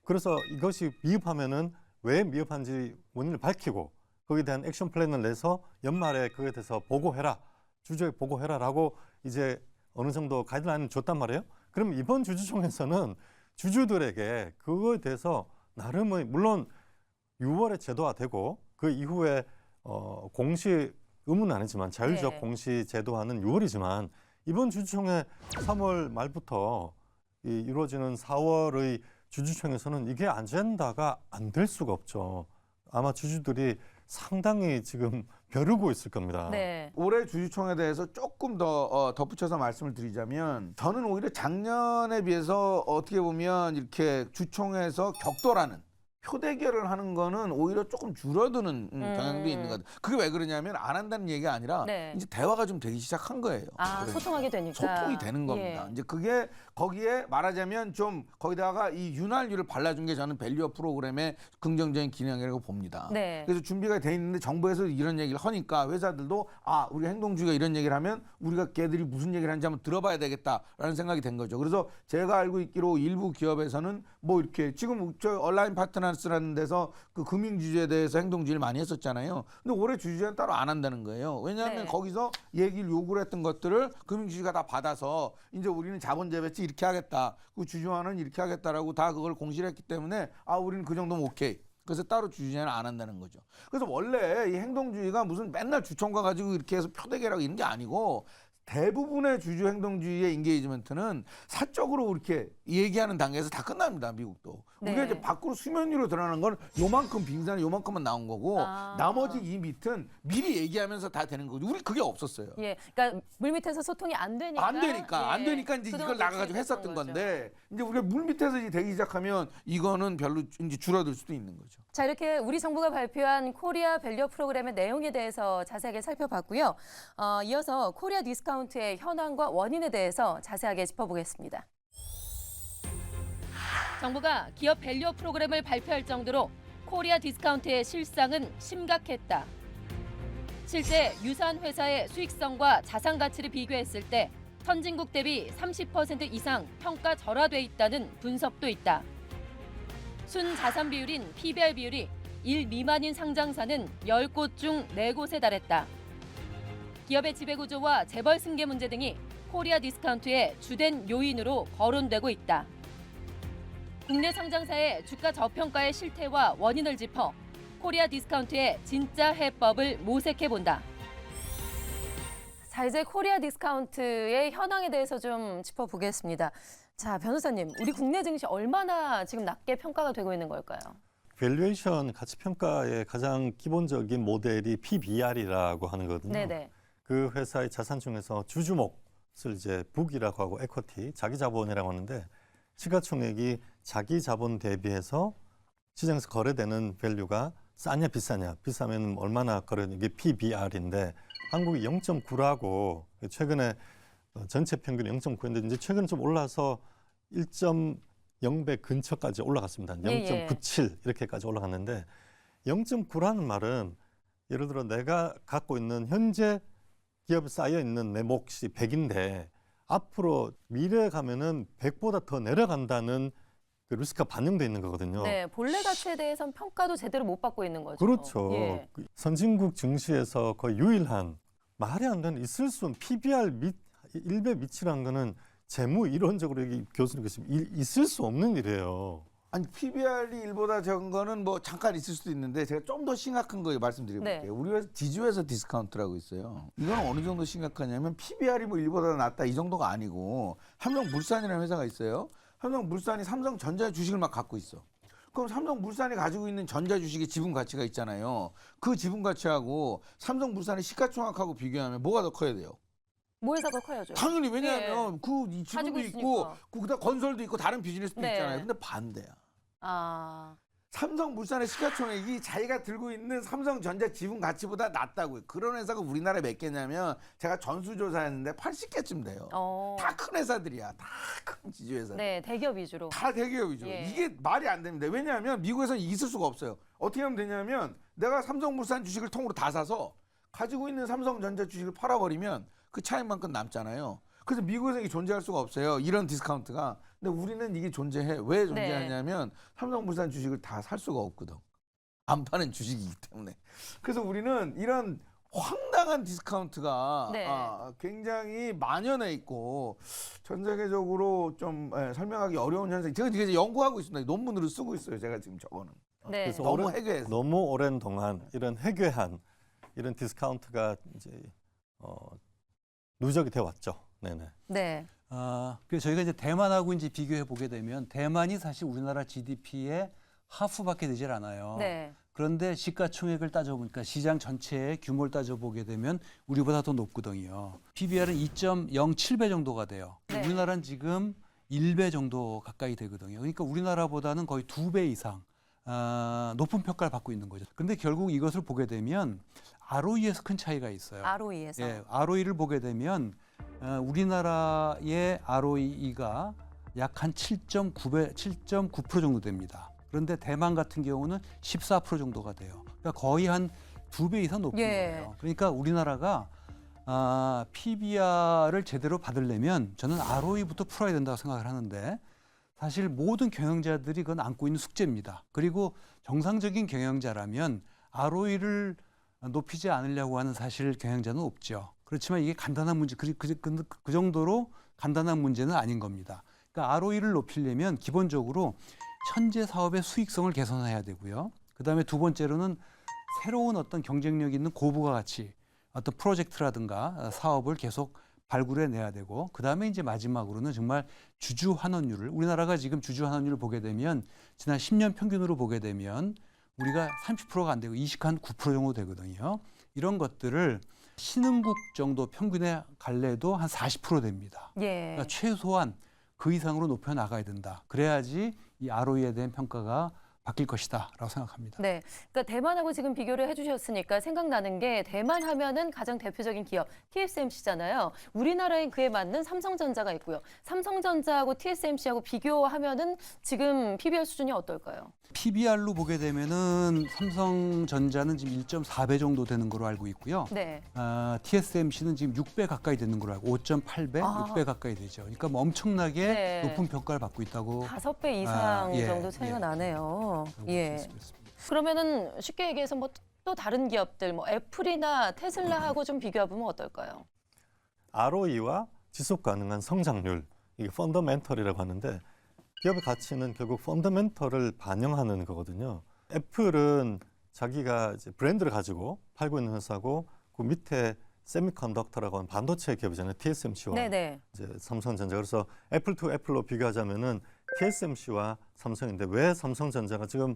그래서 이것이 미흡하면은 왜 미흡한지 원인을 밝히고 거기에 대한 액션 플랜을 내서 연말에 그거에 대해서 보고해라. 주주에 보고해라라고 이제 어느 정도 가이드라인을 줬단 말이에요. 그럼 이번 주주총회에서는 주주들에게 그거에 대해서 나름의 물론 6월에 제도화되고 그 이후에 공시 의무는 아니지만 자율적 네. 공시 제도화는 6월이지만 이번 주주총회 3월 말부터 이루어지는 4월의 주주총회에서는 이게 아젠다가 안 될 수가 없죠. 아마 주주들이 상당히 지금 벼르고 있을 겁니다. 네. 올해 주주총회에 대해서 조금 더 덧붙여서 말씀을 드리자면 저는 오히려 작년에 비해서 어떻게 보면 이렇게 주총회에서 격돌하는 표 대결을 하는 거는 오히려 조금 줄어드는 경향도 있는 것 같아요. 그게 왜 그러냐면 안 한다는 얘기가 아니라 네. 이제 대화가 좀 되기 시작한 거예요. 아, 그래서 소통하게 되니까. 소통이 되는 겁니다. 예. 이제 그게 거기에 말하자면 좀 거기다가 이 윤활유를 발라준 게 저는 밸류업 프로그램의 긍정적인 기능이라고 봅니다. 네. 그래서 준비가 돼 있는데 정부에서 이런 얘기를 하니까 회사들도 아 우리 행동주의가 이런 얘기를 하면 우리가 걔들이 무슨 얘기를 하는지 한번 들어봐야 되겠다라는 생각이 된 거죠. 그래서 제가 알고 있기로 일부 기업에서는 뭐 이렇게 지금 저 온라인 파트너스라는 데서 그 금융주주에 대해서 행동주의를 많이 했었잖아요. 근데 올해 주주제는 따로 안 한다는 거예요. 왜냐하면 네. 거기서 얘기를 요구를 했던 것들을 금융주주가 다 받아서 이제 우리는 자본 재배치 이렇게 하겠다. 그 주주화는 이렇게 하겠다라고 다 그걸 공시를 했기 때문에 아 우리는 그 정도면 오케이. 그래서 따로 주주제는 안 한다는 거죠. 그래서 원래 이 행동주의가 무슨 맨날 주총과 가지고 이렇게 해서 표대결하고 이런 게 아니고 대부분의 주주 행동주의의 인게이지먼트는 사적으로 이렇게 얘기하는 단계에서 다 끝납니다. 미국도. 네. 우리가 이제 밖으로 수면 위로 드러나는 건 요만큼 빙산이 요만큼만 나온 거고 아. 나머지 이 밑은 미리 얘기하면서 다 되는 거죠. 우리 그게 없었어요. 예. 그러니까 물 밑에서 소통이 안 되니까. 안 되니까 이제 그동안 이걸 나가가지고 못했던 했었던 거죠. 건데 이제 우리가 물 밑에서 이제 되기 시작하면 이거는 별로 이제 줄어들 수도 있는 거죠. 자, 이렇게 우리 정부가 발표한 코리아 밸류 프로그램의 내용에 대해서 자세하게 살펴봤고요. 이어서 코리아 디스카운트의 현황과 원인에 대해서 자세하게 짚어보겠습니다. 정부가 기업 밸류 프로그램을 발표할 정도로 코리아 디스카운트의 실상은 심각했다. 실제 유사한 회사의 수익성과 자산 가치를 비교했을 때 선진국 대비 30% 이상 평가 절하돼 있다는 분석도 있다. 순자산 비율인 PBR 비율이 1 미만인 상장사는 10곳 중 4곳에 달했다. 기업의 지배구조와 재벌 승계 문제 등이 코리아 디스카운트의 주된 요인으로 거론되고 있다. 국내 상장사의 주가 저평가의 실태와 원인을 짚어 코리아 디스카운트의 진짜 해법을 모색해본다. 자, 이제 코리아 디스카운트의 현황에 대해서 좀 짚어보겠습니다. 자, 변호사님, 우리 국내 증시 얼마나 지금 낮게 평가가 되고 있는 걸까요? 밸류에이션 가치 평가의 가장 기본적인 모델이 PBR이라고 하는 거거든요. 네네. 그 회사의 자산 중에서 주주목을 이제 북이라고 하고 에쿼티, 자기 자본이라고 하는데 시가총액이 자기 자본 대비해서 시장에서 거래되는 밸류가 싸냐 비싸냐, 비싸면 얼마나 거래되는 게 PBR인데 한국이 0.9라고 최근에 전체 평균이 0.9인데 이제 최근에 좀 올라서 1.0배 근처까지 올라갔습니다. 0.97 이렇게까지 올라갔는데 0.9라는 말은 예를 들어 내가 갖고 있는 현재 기업에 쌓여 있는 내 몫이 100인데 앞으로 미래에 가면은 100보다 더 내려간다는 그 리스크가 반영돼 있는 거거든요. 네, 본래 가치에 대해서는 평가도 제대로 못 받고 있는 거죠. 그렇죠. 예. 그 선진국 증시에서 거의 유일한 말이 안 되는 있을 수 없는 PBR 1배 밑이라는 거는 재무 이론적으로 교수님께서 있을 수 없는 일이에요. 아니 PBR이 1보다 적은 거는 뭐 잠깐 있을 수도 있는데 제가 좀 더 심각한 거 말씀드려볼게요. 네. 우리 회사 지주회사 디스카운트라고 있어요. 이건 어느 정도 심각하냐면 PBR이 뭐 1보다 낮다 이 정도가 아니고 삼성물산이라는 회사가 있어요. 삼성물산이 삼성전자 주식을 막 갖고 있어. 그럼 삼성물산이 가지고 있는 전자 주식의 지분 가치가 있잖아요. 그 지분 가치하고 삼성물산의 시가총액하고 비교하면 뭐가 더 커야 돼요? 뭐 회사가 커야죠. 당연히 왜냐하면 그 이 지분도 가지고 있고 있으니까. 그다음 건설도 있고 다른 비즈니스도 네. 있잖아요. 근데 반대야. 아, 삼성물산의 시가총액이 자기가 들고 있는 삼성전자 지분 가치보다 낮다고요. 그런 회사가 우리나라에 몇 개냐면 제가 전수조사했는데 80개쯤 돼요. 다 큰 회사들이야. 다 큰 지주회사. 네, 대기업 위주로. 다 대기업이죠. 예. 이게 말이 안 됩니다. 왜냐하면 미국에서는 있을 수가 없어요. 어떻게 하면 되냐면 내가 삼성물산 주식을 통으로 다 사서 가지고 있는 삼성전자 주식을 팔아버리면 그 차익만큼 남잖아요. 그래서 미국에서 이게 존재할 수가 없어요. 이런 디스카운트가. 근데 우리는 이게 존재해. 왜 존재하냐면 삼성물산 주식을 다 살 수가 없거든. 안 파는 주식이기 때문에. 그래서 우리는 이런 황당한 디스카운트가 네. 굉장히 만연해 있고 전 세계적으로 좀 설명하기 어려운 현상. 제가 지금 연구하고 있습니다. 논문으로 쓰고 있어요. 제가 지금 저거는. 네. 그래서 너무 해괴해서. 너무 오랜 동안 이런 해괴한 이런 디스카운트가 이제 누적이 되어 왔죠. 네네. 네. 그래서 저희가 이제 대만하고 이제 비교해 보게 되면 대만이 사실 우리나라 GDP의 하프밖에 되질 않아요. 네. 그런데 시가총액을 따져보니까 시장 전체의 규모를 따져보게 되면 우리보다 더 높거든요. PBR은 2.07배 정도가 돼요. 네. 우리나라는 지금 1배 정도 가까이 되거든요. 그러니까 우리나라보다는 거의 2배 이상 높은 평가를 받고 있는 거죠. 그런데 결국 이것을 보게 되면 ROE에서 큰 차이가 있어요. ROE에서. 예, ROE를 보게 되면 우리나라의 ROE가 약 한 7.9% 정도 됩니다. 그런데 대만 같은 경우는 14% 정도가 돼요. 그러니까 거의 한 2배 이상 높은 예. 거예요. 그러니까 우리나라가 PBR을 제대로 받으려면 저는 ROE부터 풀어야 된다고 생각을 하는데 사실 모든 경영자들이 그건 안고 있는 숙제입니다. 그리고 정상적인 경영자라면 ROE를 높이지 않으려고 하는 사실 경영자는 없죠. 그렇지만 이게 간단한 문제, 그 정도로 간단한 문제는 아닌 겁니다. 그러니까 ROE를 높이려면 기본적으로 현재 사업의 수익성을 개선해야 되고요. 그다음에 두 번째로는 새로운 어떤 경쟁력 있는 고부가 가치, 어떤 프로젝트라든가 사업을 계속 발굴해 내야 되고, 그다음에 이제 마지막으로는 정말 주주 환원율을, 우리나라가 지금 주주 환원율을 보게 되면 지난 10년 평균으로 보게 되면 우리가 30%가 안 되고 29% 정도 되거든요. 이런 것들을 신흥국 정도 평균에 갈래도 한 40% 됩니다. 예. 그러니까 최소한 그 이상으로 높여 나가야 된다. 그래야지 이 ROE에 대한 평가가 바뀔 것이다라고 생각합니다. 네, 그러니까 대만하고 지금 비교를 해주셨으니까 생각나는 게 대만 하면은 가장 대표적인 기업 TSMC잖아요. 우리나라엔 그에 맞는 삼성전자가 있고요. 삼성전자하고 TSMC하고 비교하면은 지금 PBR 수준이 어떨까요? PBR로 보게 되면은 삼성전자는 지금 1.4배 정도 되는 걸로 알고 있고요. 네. TSMC는 지금 6배 가까이 되는 걸로 알고 5.8배, 6배 가까이 되죠. 그러니까 뭐 엄청나게 네. 높은 평가를 받고 있다고 5배 이상 예, 정도 차이가 예. 나네요. 예. 말씀드렸습니다. 그러면은 쉽게 얘기해서 뭐 또 다른 기업들, 뭐 애플이나 테슬라하고 좀 비교해보면 어떨까요? ROE와 지속 가능한 성장률, 이게 펀더멘털이라고 하는데 기업의 가치는 결국 펀더멘털을 반영하는 거거든요. 애플은 자기가 이제 브랜드를 가지고 팔고 있는 회사고 그 밑에 세미컨덕터라고 하는 반도체 기업이잖아요. TSMC와 네네. 이제 삼성전자. 그래서 애플 투 애플로 비교하자면은 TSMC와 삼성인데 왜 삼성전자가 지금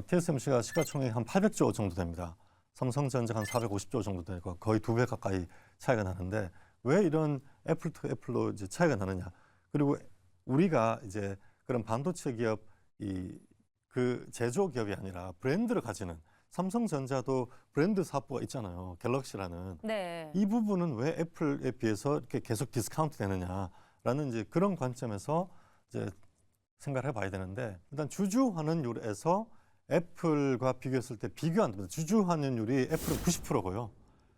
TSMC가 시가총액 한 800조 정도 됩니다. 삼성전자가 한 450조 정도 되고 거의 2배 가까이 차이가 나는데 왜 이런 애플 투 애플로 이제 차이가 나느냐? 그리고 우리가 이제 그런 반도체 기업 그 제조 기업이 아니라 브랜드를 가지는 삼성전자도 브랜드 사업부가 있잖아요. 갤럭시라는. 네. 이 부분은 왜 애플에 비해서 이렇게 계속 디스카운트 되느냐라는 이제 그런 관점에서 이제 생각을 해봐야 되는데 일단 주주 환원율에서 애플과 비교했을 때 비교 안 됩니다. 주주 환원율이 애플은 90%고요.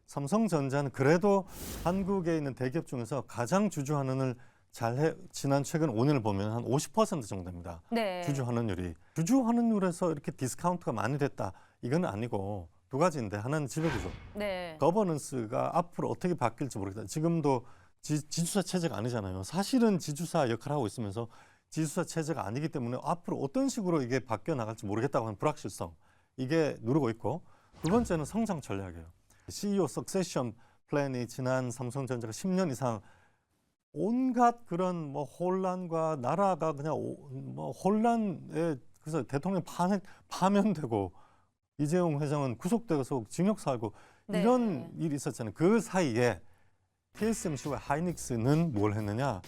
삼성전자는 그래도 한국에 있는 대기업 중에서 가장 주주 환원을 잘해 지난 최근 5년을 보면 한 50% 정도 됩니다. 네. 주주 환원율이. 주주 환원율에서 이렇게 디스카운트가 많이 됐다. 이건 아니고 두 가지인데 하나는 지배구조. 네. 거버넌스가 앞으로 어떻게 바뀔지 모르겠다. 지금도 지주사 체제가 아니잖아요. 사실은 지주사 역할을 하고 있으면서 지주사 체제가 아니기 때문에 앞으로 어떤 식으로 이게 바뀌어 나갈지 모르겠다고 하는 불확실성. 이게 누르고 있고 두 번째는 성장 전략이에요. CEO 석세션 플랜이 지난 삼성전자가 10년 이상 온갖 그런 뭐 혼란과 나라가 그냥 뭐 혼란에 그래서 대통령 파면되고 이재용 회장은 구속돼서 징역 살고 네. 이런 일이 있었잖아요. 그 사이에 TSMC와 하이닉스는 뭘 했느냐?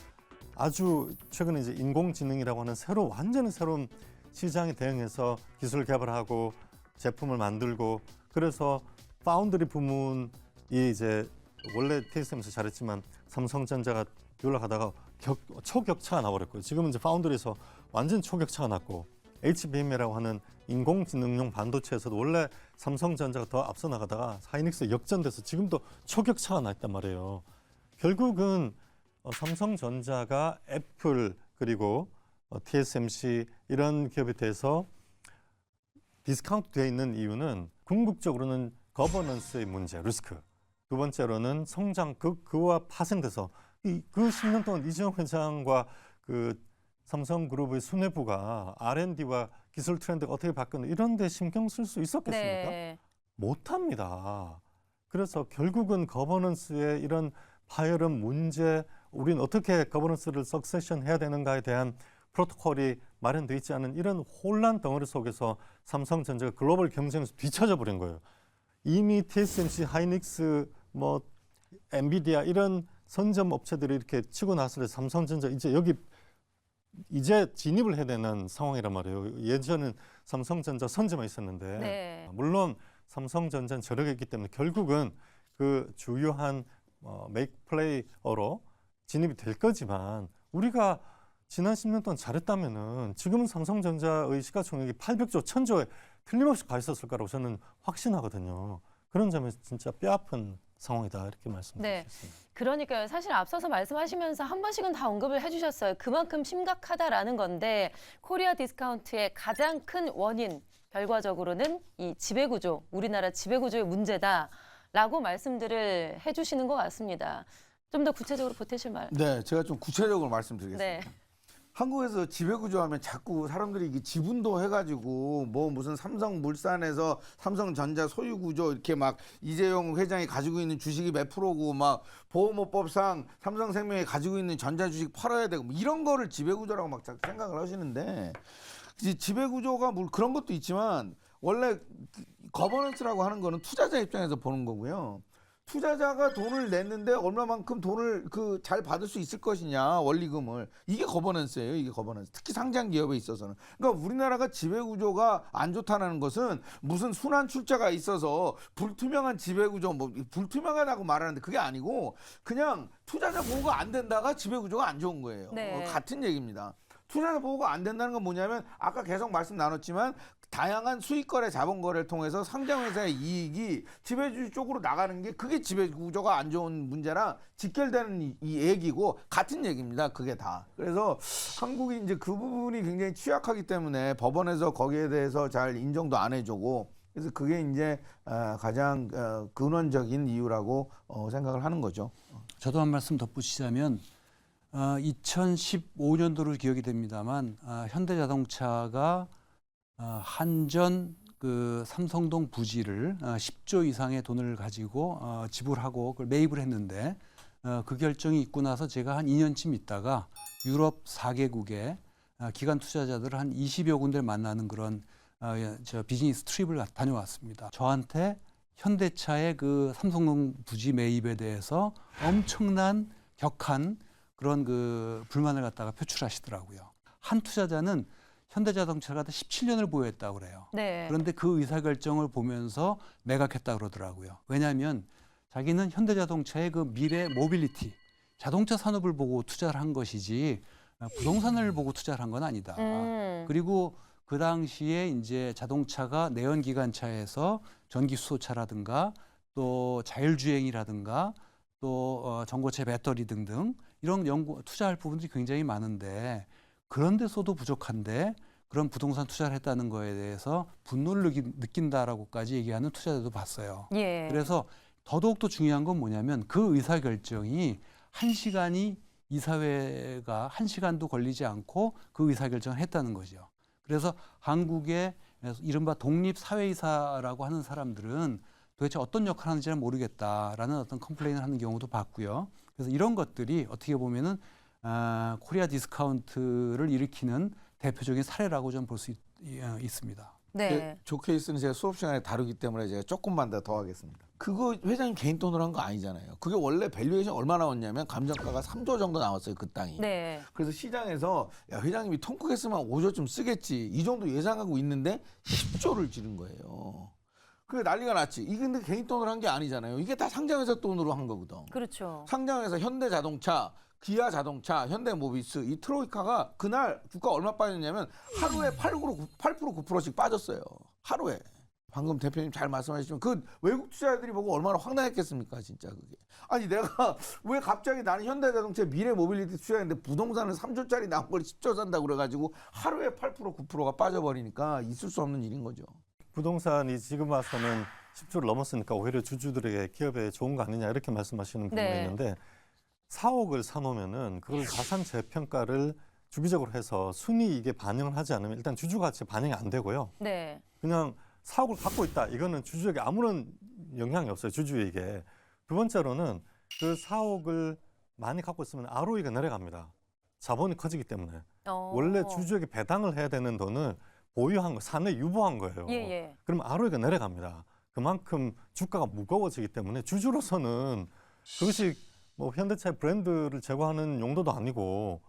아주 최근에 이제 인공지능이라고 하는 완전히 새로운 시장에 대응해서 기술 개발하고 제품을 만들고 그래서 파운드리 부문이 이제 원래 TSMC 잘했지만 삼성전자가 올라가다가 초격차가 나버렸고요. 지금은 이제 파운드리에서 완전 초격차가 났고 HBM이라고 하는 인공지능용 반도체에서도 원래 삼성전자가 더 앞서 나가다가 하이닉스 역전돼서 지금도 초격차가 나 있단 말이에요. 결국은 삼성전자가 애플 그리고 TSMC 이런 기업에 대해서 디스카운트 되어 있는 이유는 궁극적으로는 거버넌스의 문제, 리스크. 두 번째로는 성장, 그와 파생돼서 그 10년 동안 이재용 회장과 그 삼성그룹의 수뇌부가 R&D와 기술 트렌드가 어떻게 바뀌는 이런 데 신경 쓸 수 있었겠습니까? 네. 못합니다. 그래서 결국은 거버넌스의 이런 파열음 문제, 우리는 어떻게 거버넌스를 석세션 해야 되는가에 대한 프로토콜이 마련되어 있지 않은 이런 혼란 덩어리 속에서 삼성전자가 글로벌 경쟁에서 뒤처져 버린 거예요. 이미 TSMC, 하이닉스, 뭐 엔비디아 이런 선점 업체들이 이렇게 치고 나서 삼성전자 이제 여기 이제 진입을 해야 되는 상황이란 말이에요. 예전엔 삼성전자 선점에 있었는데 네. 물론 삼성전자는 저력이 있기 때문에 결국은 그 주요한 메이크 플레이어로 진입이 될 거지만 우리가 지난 10년 동안 잘했다면은 지금은 삼성전자의 시가총액이 800조, 1000조에 틀림없이 가 있었을 거라고 저는 확신하거든요. 그런 점에서 진짜 뼈아픈 상황이다 이렇게 말씀드리겠습니다. 그러니까요. 사실 앞서서 말씀하시면서 한 번씩은 다 언급을 해주셨어요. 그만큼 심각하다라는 건데 코리아 디스카운트의 가장 큰 원인 결과적으로는 이 지배구조, 우리나라 지배구조의 문제다라고 말씀들을 해주시는 것 같습니다. 좀 더 구체적으로 보태실 말. 네, 제가 좀 구체적으로 말씀드리겠습니다. 네. 한국에서 지배구조하면 자꾸 사람들이 이게 지분도 해가지고 뭐 무슨 삼성물산에서 삼성전자 소유구조 이렇게 막 이재용 회장이 가지고 있는 주식이 몇 프로고 막 보험업법상 삼성생명이 가지고 있는 전자주식 팔아야 되고 뭐 이런 거를 지배구조라고 막 자꾸 생각을 하시는데 지배구조가 뭐 그런 것도 있지만 원래 거버넌스라고 하는 거는 투자자 입장에서 보는 거고요. 투자자가 돈을 냈는데 얼마만큼 돈을 잘 받을 수 있을 것이냐 원리금을 이게 거버넌스예요. 이게 거버넌스. 특히 상장 기업에 있어서는. 그러니까 우리나라가 지배 구조가 안 좋다는 것은 무슨 순환 출자가 있어서 불투명한 지배 구조 뭐 불투명하다고 말하는데 그게 아니고 그냥 투자자 보호가 안 된다가 지배 구조가 안 좋은 거예요. 네. 같은 얘기입니다. 투자자 보호가 안 된다는 건 뭐냐면 아까 계속 말씀 나눴지만 다양한 수익거래, 자본거래를 통해서 상장회사의 이익이 지배주주 쪽으로 나가는 게 그게 지배구조가 안 좋은 문제랑 직결되는 이 얘기고 같은 얘기입니다. 그게 다. 그래서 한국이 이제 그 부분이 굉장히 취약하기 때문에 법원에서 거기에 대해서 잘 인정도 안 해주고 그래서 그게 이제 가장 근원적인 이유라고 생각을 하는 거죠. 저도 한 말씀 덧붙이자면 2015년도로 기억이 됩니다만 현대자동차가 한전 그 삼성동 부지를 10조 이상의 돈을 가지고 지불하고 그걸 매입을 했는데 그 결정이 있고 나서 제가 한 2년쯤 있다가 유럽 4개국의 기관 투자자들을 한 20여 군데를 만나는 그런 비즈니스 트립을 다녀왔습니다. 저한테 현대차의 그 삼성동 부지 매입에 대해서 엄청난 격한 그런 그 불만을 갖다가 표출하시더라고요. 한 투자자는 현대자동차가 17년을 보유했다고 그래요. 네. 그런데 그 의사결정을 보면서 매각했다고 그러더라고요. 왜냐하면 자기는 현대자동차의 그 미래 모빌리티, 자동차 산업을 보고 투자를 한 것이지 부동산을 보고 투자를 한 건 아니다. 그리고 그 당시에 이제 자동차가 내연기관차에서 전기수소차라든가 또 자율주행이라든가 또 전고체 배터리 등등 이런 투자할 부분들이 굉장히 많은데 그런 데서도 부족한데 그런 부동산 투자를 했다는 거에 대해서 분노를 느낀다라고까지 얘기하는 투자자도 봤어요. 예. 그래서 더더욱더 중요한 건 뭐냐면 그 의사결정이 이사회가 1시간도 걸리지 않고 그 의사결정을 했다는 거죠. 그래서 한국의 이른바 독립사회이사라고 하는 사람들은 도대체 어떤 역할을 하는지는 모르겠다라는 어떤 컴플레인을 하는 경우도 봤고요. 그래서 이런 것들이 어떻게 보면은 코리아 디스카운트를 일으키는 대표적인 사례라고 좀 볼 수 있습니다. 네. 조 케이스는 제가 수업 시간에 다루기 때문에 제가 조금만 더 하겠습니다. 그거 회장님 개인 돈으로 한 거 아니잖아요. 그게 원래 밸류에이션 얼마 나왔냐면 감정가가 3조 정도 나왔어요, 그 땅이. 네. 그래서 시장에서 야, 회장님이 통 크게 쓰면 5조쯤 쓰겠지. 이 정도 예상하고 있는데 10조를 지른 거예요. 그게 난리가 났지. 이게 근데 개인 돈으로 한 게 아니잖아요. 이게 다 상장회사 돈으로 한 거거든. 그렇죠. 상장회사 현대자동차, 기아자동차, 현대모비스 이 트로이카가 그날 주가 얼마 빠졌냐면 하루에 8% 9%씩 빠졌어요. 하루에. 방금 대표님 잘 말씀하셨지만 그 외국 투자자들이 보고 얼마나 황당했겠습니까, 진짜 그게. 아니 내가 왜 갑자기 나는 현대자동차 미래 모빌리티 투자했는데 부동산을 3조짜리 나온 걸 10조 산다고 그래가지고 하루에 8% 9%가 빠져버리니까 있을 수 없는 일인 거죠. 부동산이 지금 와서는 10조를 넘었으니까 오히려 주주들에게 기업에 좋은 거 아니냐 이렇게 말씀하시는 분이 네. 있는데 4억을 사놓으면은 그걸 자산 재평가를 주기적으로 해서 순이익에 반영을 하지 않으면 일단 주주 가치에 반영이 안 되고요. 네. 그냥 4억을 갖고 있다. 이거는 주주에게 아무런 영향이 없어요. 주주에게. 두 번째로는 그 4억을 많이 갖고 있으면 ROE가 내려갑니다. 자본이 커지기 때문에. 원래 주주에게 배당을 해야 되는 돈을 보유한 거, 사내 유보한 거예요. 예, 예. 그럼 ROE가 내려갑니다. 그만큼 주가가 무거워지기 때문에 주주로서는 그것이 뭐 현대차의 브랜드를 제고하는 용도도 아니고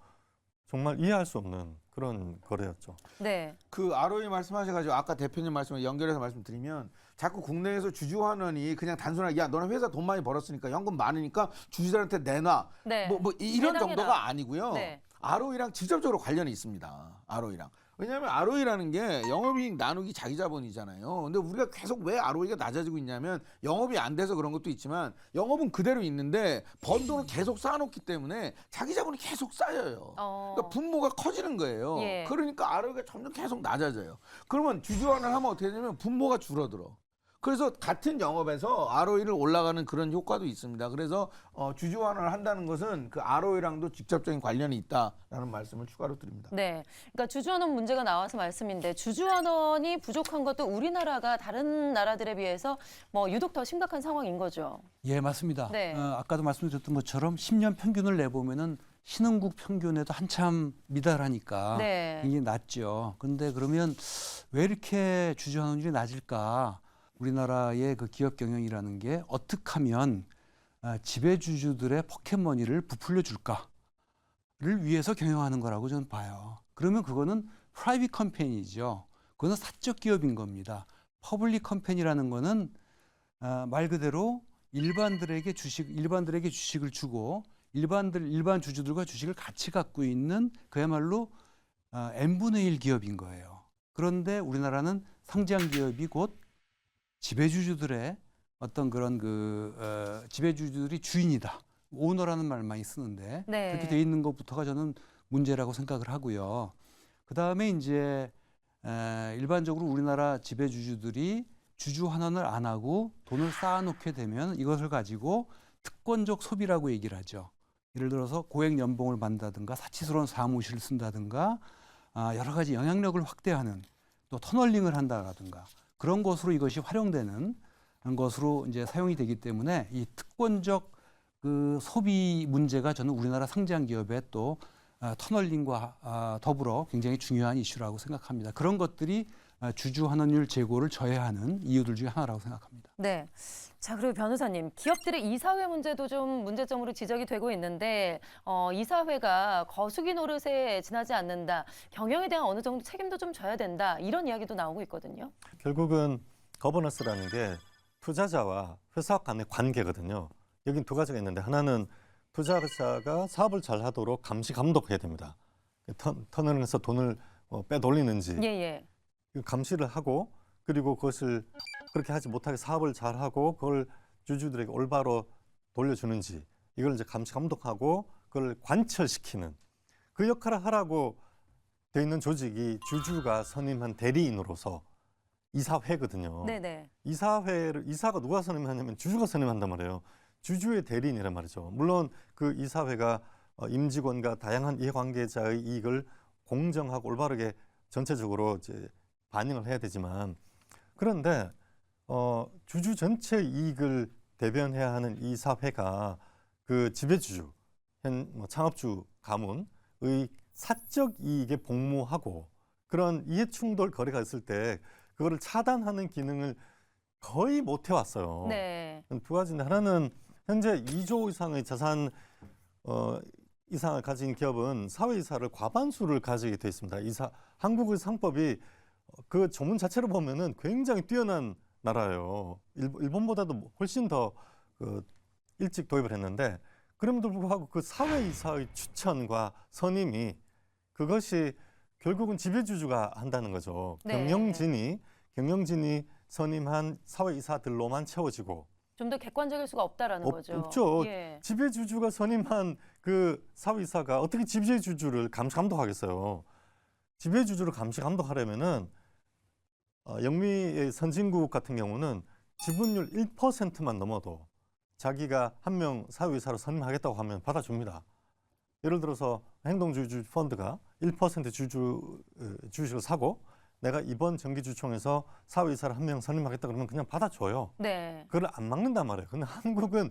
정말 이해할 수 없는 그런 거래였죠. 네. 그 ROE 말씀하셔가지고 아까 대표님 말씀을 연결해서 말씀드리면 자꾸 국내에서 주주 환원이 그냥 단순하게 야 너는 회사 돈 많이 벌었으니까 현금 많으니까 주주들한테 내놔 네. 뭐 이런 해당해라. 정도가 아니고요. 네. ROE랑 직접적으로 관련이 있습니다. ROE랑. 왜냐하면 ROE라는 게 영업이익 나누기 자기 자본이잖아요. 근데 우리가 계속 왜 ROE가 낮아지고 있냐면 영업이 안 돼서 그런 것도 있지만 영업은 그대로 있는데 번 돈을 계속 쌓아놓기 때문에 자기 자본이 계속 쌓여요. 그러니까 분모가 커지는 거예요. 예. 그러니까 ROE가 점점 계속 낮아져요. 그러면 주주환원을 하면 어떻게 되냐면 분모가 줄어들어. 그래서 같은 영업에서 ROE를 올라가는 그런 효과도 있습니다. 그래서 주주환원을 한다는 것은 그 ROE랑도 직접적인 관련이 있다라는 말씀을 추가로 드립니다. 네. 그러니까 주주환원 문제가 나와서 말씀인데 주주환원이 부족한 것도 우리나라가 다른 나라들에 비해서 뭐 유독 더 심각한 상황인 거죠. 예, 맞습니다. 네. 아까도 말씀드렸던 것처럼 10년 평균을 내보면은 신흥국 평균에도 한참 미달하니까 네. 굉장히 낮죠. 그런데 그러면 왜 이렇게 주주환원율이 낮을까? 우리나라의 그 기업 경영이라는 게 어떻게 하면 지배주주들의 포켓머니를 부풀려 줄까를 위해서 경영하는 거라고 저는 봐요. 그러면 그거는 프라이빗 컴퍼니죠. 그거는 사적 기업인 겁니다. 퍼블릭 컴퍼니라는 거는 말 그대로 일반들에게 주식을 주고 일반 주주들과 주식을 같이 갖고 있는 그야말로 n분의 1 기업인 거예요. 그런데 우리나라는 상장 기업이 곧 지배주주들의 어떤 그런 지배주주들이 주인이다. 오너라는 말 많이 쓰는데 네. 그렇게 돼 있는 것부터가 저는 문제라고 생각을 하고요. 그다음에 이제 일반적으로 우리나라 지배주주들이 주주 환원을 안 하고 돈을 쌓아놓게 되면 이것을 가지고 특권적 소비라고 얘기를 하죠. 예를 들어서 고액 연봉을 받는다든가 사치스러운 사무실을 쓴다든가 여러 가지 영향력을 확대하는 또 터널링을 한다든가 그런 것으로 이것이 활용되는 것으로 이제 사용이 되기 때문에 이 특권적 그 소비 문제가 저는 우리나라 상장 기업의 또 터널링과 더불어 굉장히 중요한 이슈라고 생각합니다. 그런 것들이 주주 환원율 제고를 저해하는 이유들 중에 하나라고 생각합니다. 네. 자, 그리고 변호사님, 기업들의 이사회 문제도 좀 문제점으로 지적이 되고 있는데 이사회가 거수기 노릇에 지나지 않는다. 경영에 대한 어느 정도 책임도 좀 져야 된다. 이런 이야기도 나오고 있거든요. 결국은 거버넌스라는 게 투자자와 회사 간의 관계거든요. 여긴 두 가지가 있는데 하나는 투자자가 사업을 잘 하도록 감시 감독해야 됩니다. 터널에서 돈을 빼돌리는지 예. 감시를 하고 그리고 그것을 그렇게 하지 못하게 사업을 잘하고 그걸 주주들에게 올바로 돌려주는지 이걸 이제 감시 감독하고 그걸 관철시키는 그 역할을 하라고 돼 있는 조직이 주주가 선임한 대리인으로서 이사회거든요. 네네. 이사가 누가 선임하냐면 주주가 선임한단 말이에요. 주주의 대리인이란 말이죠. 물론 그 이사회가 임직원과 다양한 이해관계자의 이익을 공정하고 올바르게 전체적으로 이제 반영을 해야 되지만 그런데 주주 전체 이익을 대변해야 하는 이사회가 그 지배주주, 창업주 가문의 사적 이익에 복무하고 그런 이해충돌 거래가 있을 때 그거를 차단하는 기능을 거의 못 해왔어요. 네. 두 가지인데 하나는 현재 2조 이상의 자산 이상을 가진 기업은 사회이사를 과반수를 가지게 돼 있습니다. 한국의 상법이 그 조문 자체로 보면은 굉장히 뛰어난 나라예요. 일본보다도 훨씬 더 일찍 도입을 했는데 그럼에도 불구하고 그 사회이사의 추천과 선임이 그것이 결국은 지배주주가 한다는 거죠. 네. 경영진이 선임한 사회이사들로만 채워지고 좀 더 객관적일 수가 없다라는 거죠. 없죠. 예. 지배주주가 선임한 그 사회이사가 어떻게 지배주주를 감독하겠어요. 지배주주를 감독하려면은 영미의 선진국 같은 경우는 지분율 1%만 넘어도 자기가 한 명 사회이사로 선임하겠다고 하면 받아줍니다. 예를 들어서 행동주주 펀드가 1% 주식을 사고 내가 이번 정기주총에서 사회이사를 한 명 선임하겠다 그러면 그냥 받아줘요. 네. 그걸 안 막는단 말이에요. 근데 한국은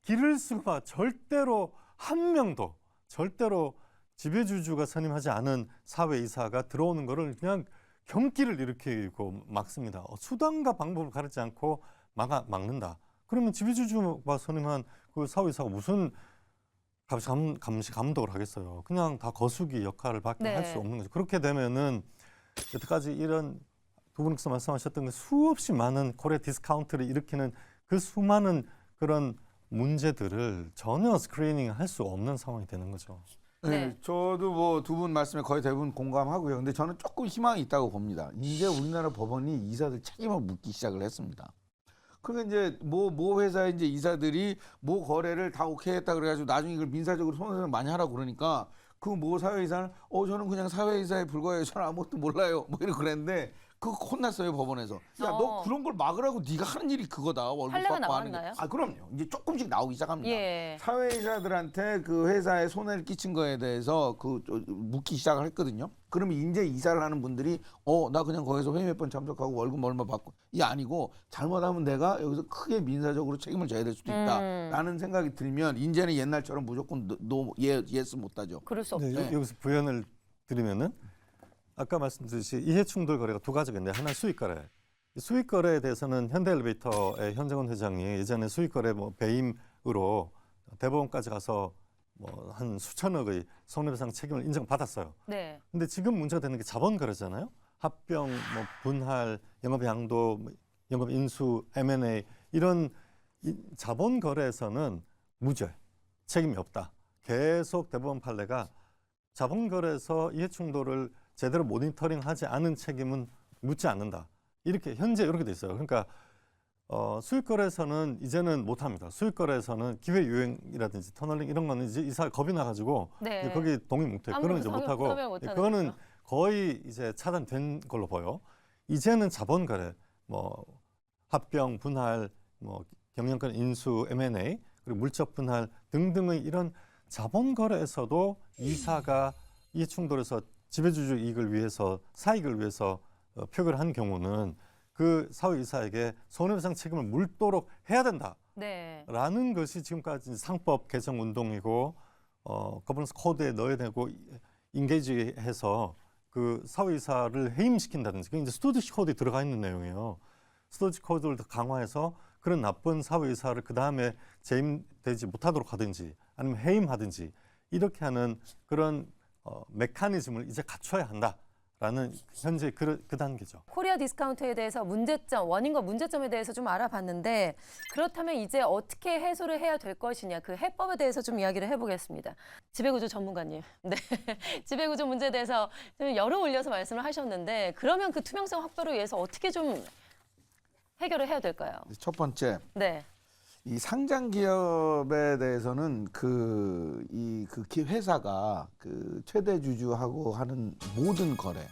기를 수가 절대로 한 명도 절대로 지배주주가 선임하지 않은 사회이사가 들어오는 거를 그냥 경기를 일으키고 막습니다. 수단과 방법을 가리지 않고 막는다. 그러면 지배주주가 선임한 그 사회이사가 무슨 감시 감독을 하겠어요. 그냥 다 거수기 역할을 밖에 네. 할 수 없는 거죠. 그렇게 되면은 여태까지 이런 두 분께서 말씀하셨던 그 수없이 많은 코리아 디스카운트를 일으키는 그 수많은 그런 문제들을 전혀 스크리닝 할 수 없는 상황이 되는 거죠. 네. 네, 저도 뭐 두 분 말씀에 거의 대부분 공감하고요. 근데 저는 조금 희망이 있다고 봅니다. 이제 우리나라 법원이 이사들 책임을 묻기 시작을 했습니다. 그러니까 이제 모 회사의 이제 이사들이 모 거래를 다 오케이 했다 그래가지고 나중에 이걸 민사적으로 손해를 많이 하라고 그러니까 그 모 사회이사는 저는 그냥 사회이사에 불과해요. 저는 아무것도 몰라요. 뭐 이렇게 그랬는데 그거 혼났어요 법원에서. 야 너 그런 걸 막으라고 네가 하는 일이 그거다. 월급 판례가 받고 하는 게. 나왔나요? 그럼요. 이제 조금씩 나오기 시작합니다. 예. 사회이사들한테 그 회사에 손해를 끼친 거에 대해서 묻기 시작을 했거든요. 그러면 이제 이사를 하는 분들이 나 그냥 거기서 회의 몇 번 참석하고 월급 얼마 받고 이게 아니고 잘못하면 내가 여기서 크게 민사적으로 책임을 져야 될 수도 있다라는 생각이 들면 이제는 옛날처럼 무조건 예스 못하죠. 그럴 수 없죠. 네, 여기서 부연을 드리면은 아까 말씀드렸듯이 이해충돌 거래가 두 가지가 있는데 하나는 수익거래. 수익거래에 대해서는 현대엘리베이터의 현정원 회장이 예전에 수익거래 배임으로 대법원까지 가서 한 수천억의 손해배상 책임을 인정받았어요. 네. 근데 지금 문제가 되는 게 자본거래잖아요. 합병, 분할, 영업양도, 영업인수, M&A 이런 자본거래에서는 무죄, 책임이 없다. 계속 대법원 판례가 자본거래에서 이해충돌을 제대로 모니터링하지 않은 책임은 묻지 않는다. 현재 이렇게 돼 있어요. 그러니까 수익거래에서는 이제는 못합니다. 수익거래에서는 기회유행이라든지 터널링 이런 거는 이제 이사 겁이 나가지고 네. 거기 동의 못해요. 그런 이제 못하고 그거는 거의 이제 차단된 걸로 보여. 이제는 자본거래, 합병, 분할, 경영권 인수, M&A 그리고 물적 분할 등등의 이런 자본거래에서도 이사가 이해충돌에서 지배주주 이익을 위해서 사익을 위해서 표결을 한 경우는 그 사회이사에게 손해배상 책임을 물도록 해야 된다라는 네. 것이 지금까지 상법 개정 운동이고 거버넌스 코드에 넣어야 되고 인게이지해서 그 사회이사를 해임시킨다든지 그게 이제 스튜어디시 코드에 들어가 있는 내용이에요. 스튜어디시 코드를 더 강화해서 그런 나쁜 사회이사를 그 다음에 재임되지 못하도록 하든지 아니면 해임하든지 이렇게 하는 그런 메커니즘을 이제 갖춰야 한다라는 현재 그 단계죠. 코리아 디스카운트에 대해서 원인과 문제점에 대해서 좀 알아봤는데 그렇다면 이제 어떻게 해소를 해야 될 것이냐 그 해법에 대해서 좀 이야기를 해보겠습니다. 지배구조 전문가님, 네, 지배구조 문제에 대해서 좀 열을 올려서 말씀을 하셨는데 그러면 그 투명성 확보를 위해서 어떻게 좀 해결을 해야 될까요? 첫 번째. 네. 이 상장 기업에 대해서는 그 회사가 그 최대 주주하고 하는 모든 거래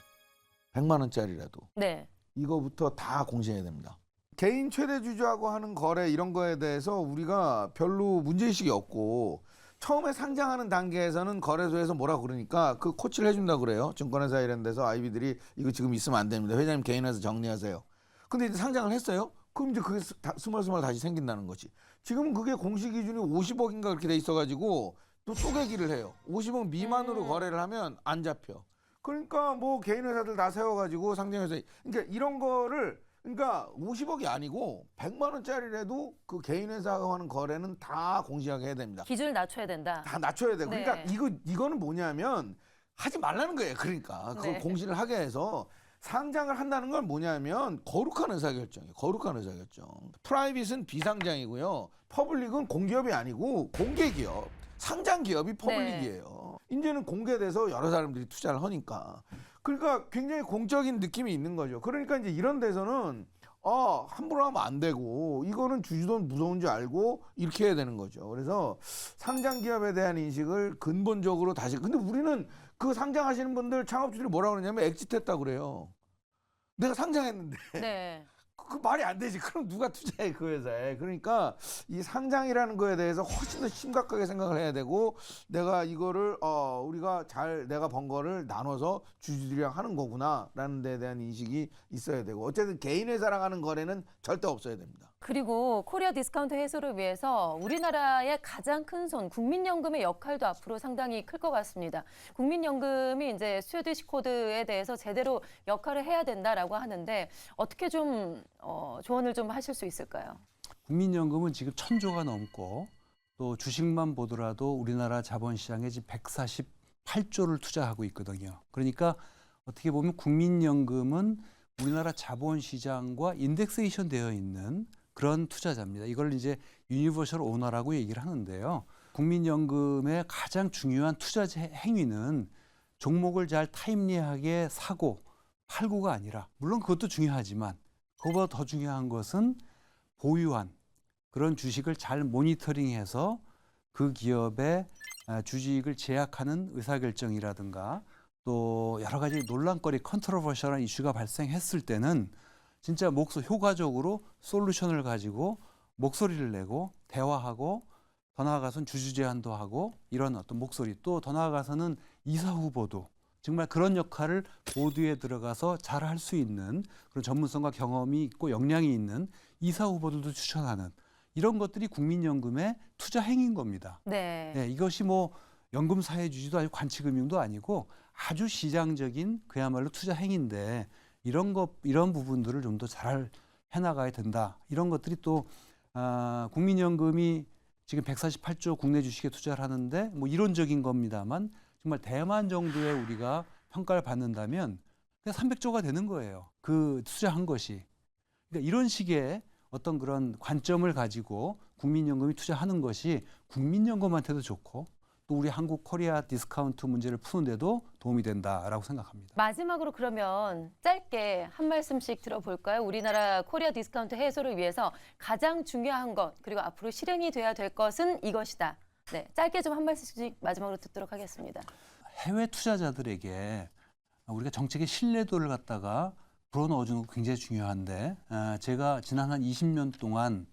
100만 원짜리라도 네. 이거부터 다 공시해야 됩니다. 개인 최대 주주하고 하는 거래 이런 거에 대해서 우리가 별로 문제의식이 없고 처음에 상장하는 단계에서는 거래소에서 뭐라 그러니까 그 코치를 해준다 그래요. 증권회사 이런 데서 아이비들이 이거 지금 있으면 안 됩니다. 회장님 개인회사 정리하세요. 근데 이제 상장을 했어요. 그럼 이제 그게 스멀스멀 다시 생긴다는 거지. 지금은 그게 공시 기준이 50억인가 그렇게 돼 있어가지고 또 쪼개기를 해요. 50억 미만으로 거래를 하면 안 잡혀. 그러니까 뭐 개인 회사들 다 세워가지고 상장회사 그러니까 이런 거를 그러니까 50억이 아니고 100만 원짜리라도 그 개인 회사가 하는 거래는 다 공시하게 해야 됩니다. 기준을 낮춰야 된다. 다 낮춰야 되고 네. 그러니까 이거는 뭐냐면 하지 말라는 거예요. 그러니까 그걸 네. 공시를 하게 해서 상장을 한다는 건 뭐냐면 거룩한 의사결정이에요. 거룩한 의사결정. 프라이빗은 비상장이고요. 퍼블릭은 공기업이 아니고 공개기업. 상장기업이 퍼블릭이에요. 이제는 공개돼서 여러 사람들이 투자를 하니까. 그러니까 굉장히 공적인 느낌이 있는 거죠. 그러니까 이제 이런 데서는 함부로 하면 안 되고 이거는 주주돈 무서운 줄 알고 이렇게 해야 되는 거죠. 그래서 상장기업에 대한 인식을 근본적으로 다시 근데 우리는 그 상장하시는 분들 창업주들이 뭐라고 그러냐면 엑짓했다고 그래요. 내가 상장했는데 네. 그 말이 안 되지. 그럼 누가 투자해 그 회사에. 그러니까 이 상장이라는 거에 대해서 훨씬 더 심각하게 생각을 해야 되고 내가 이거를 우리가 내가 번 거를 나눠서 주주들이랑 하는 거구나라는 데에 대한 인식이 있어야 되고 어쨌든 개인 회사랑 하는 거래는 절대 없어야 됩니다. 그리고 코리아 디스카운트 해소를 위해서 우리나라의 가장 큰 손 국민연금의 역할도 앞으로 상당히 클 것 같습니다. 국민연금이 이제 스웨디시 코드에 대해서 제대로 역할을 해야 된다라고 하는데 어떻게 좀 조언을 좀 하실 수 있을까요? 국민연금은 지금 1,000조가 넘고 또 주식만 보더라도 우리나라 자본시장에 지금 148조를 투자하고 있거든요. 그러니까 어떻게 보면 국민연금은 우리나라 자본시장과 인덱세이션 되어 있는 그런 투자자입니다. 이걸 이제 유니버셜 오너라고 얘기를 하는데요. 국민연금의 가장 중요한 투자 행위는 종목을 잘 타임리하게 사고 팔고가 아니라 물론 그것도 중요하지만 그것보다 더 중요한 것은 보유한 그런 주식을 잘 모니터링해서 그 기업의 주식을 제약하는 의사결정이라든가 또 여러 가지 논란거리 컨트로버셜한 이슈가 발생했을 때는 진짜 효과적으로 솔루션을 가지고 목소리를 내고 대화하고 더 나아가서는 주주 제안도 하고 이런 어떤 목소리 또 더 나아가서는 이사 후보도 정말 그런 역할을 보드에 들어가서 잘 할 수 있는 그런 전문성과 경험이 있고 역량이 있는 이사 후보들도 추천하는 이런 것들이 국민연금의 투자 행위인 겁니다. 네. 네, 이것이 뭐 연금 사회주주도 아니고 관치금융도 아니고 아주 시장적인 그야말로 투자 행위인데 이런 부분들을 좀 더 잘 해나가야 된다. 이런 것들이 또 국민연금이 지금 148조 국내 주식에 투자를 하는데 뭐 이론적인 겁니다만 정말 대만 정도의 우리가 평가를 받는다면 그냥 300조가 되는 거예요. 그 투자한 것이. 그러니까 이런 식의 어떤 그런 관점을 가지고 국민연금이 투자하는 것이 국민연금한테도 좋고 또 우리 한국 코리아 디스카운트 문제를 푸는데도 도움이 된다라고 생각합니다. 마지막으로 그러면 짧게 한 말씀씩 들어볼까요? 우리나라 코리아 디스카운트 해소를 위해서 가장 중요한 것 그리고 앞으로 실행이 돼야 될 것은 이것이다. 네, 짧게 좀 한 말씀씩 마지막으로 듣도록 하겠습니다. 해외 투자자들에게 우리가 정책의 신뢰도를 갖다가 불어넣어주는 거 굉장히 중요한데 제가 지난 한 20년 동안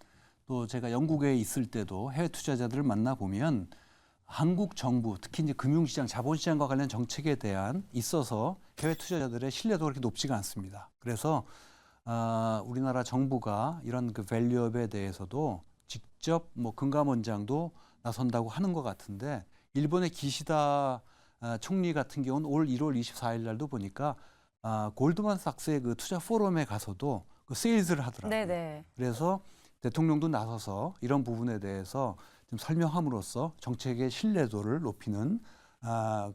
또 제가 영국에 있을 때도 해외 투자자들을 만나보면 한국 정부, 특히 이제 금융시장, 자본시장과 관련 정책에 대한 있어서 해외 투자자들의 신뢰도가 그렇게 높지가 않습니다. 그래서 우리나라 정부가 이런 그 밸류업에 대해서도 직접 뭐 금감원장도 나선다고 하는 것 같은데 일본의 기시다 총리 같은 경우는 올 1월 24일 날도 보니까 골드만삭스의 그 투자 포럼에 가서도 그 세일즈를 하더라고요. 네네. 그래서 대통령도 나서서 이런 부분에 대해서 좀 설명함으로써 정책의 신뢰도를 높이는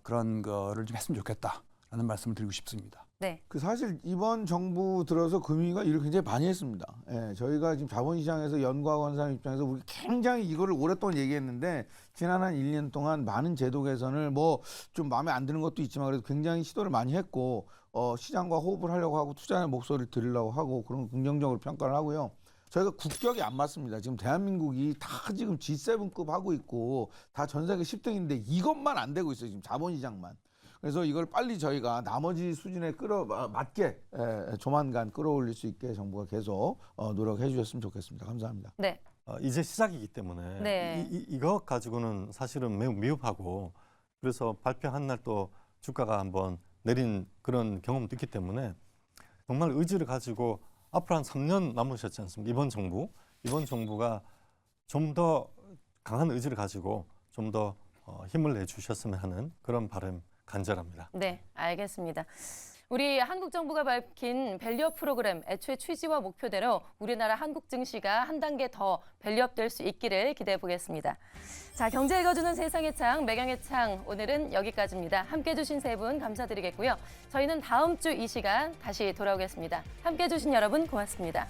그런 거를 좀 했으면 좋겠다라는 말씀을 드리고 싶습니다. 네. 그 사실 이번 정부 들어서 금융위가 일을 굉장히 많이 했습니다. 예, 저희가 지금 자본시장에서 연구하고 사람 입장에서 우리 굉장히 이거를 오랫동안 얘기했는데 지난 한 1년 동안 많은 제도 개선을 뭐 좀 마음에 안 드는 것도 있지만 그래도 굉장히 시도를 많이 했고 시장과 호흡을 하려고 하고 투자의 목소리를 들으려고 하고 그런 거 긍정적으로 평가를 하고요. 저희가 국격이 안 맞습니다. 지금 대한민국이 다 지금 G7급 하고 있고 다 전 세계 10등인데 이것만 안 되고 있어요. 지금 자본시장만. 그래서 이걸 빨리 저희가 나머지 수준에 맞게 조만간 끌어올릴 수 있게 정부가 계속 노력해 주셨으면 좋겠습니다. 감사합니다. 네. 이제 시작이기 때문에 네. 이거 가지고는 사실은 매우 미흡하고 그래서 발표한 날 또 주가가 한번 내린 그런 경험도 있기 때문에 정말 의지를 가지고 앞으로 한 3년 남으셨지 않습니까? 이번 정부가 좀 더 강한 의지를 가지고 좀 더 힘을 내주셨으면 하는 그런 바람 간절합니다. 네, 알겠습니다. 우리 한국 정부가 밝힌 밸류업 프로그램 애초에 취지와 목표대로 우리나라 한국 증시가 한 단계 더 밸류업될 수 있기를 기대해 보겠습니다. 자, 경제 읽어주는 세상의 창, 매경의 창 오늘은 여기까지입니다. 함께해 주신 세 분 감사드리겠고요. 저희는 다음 주 이 시간 다시 돌아오겠습니다. 함께해 주신 여러분 고맙습니다.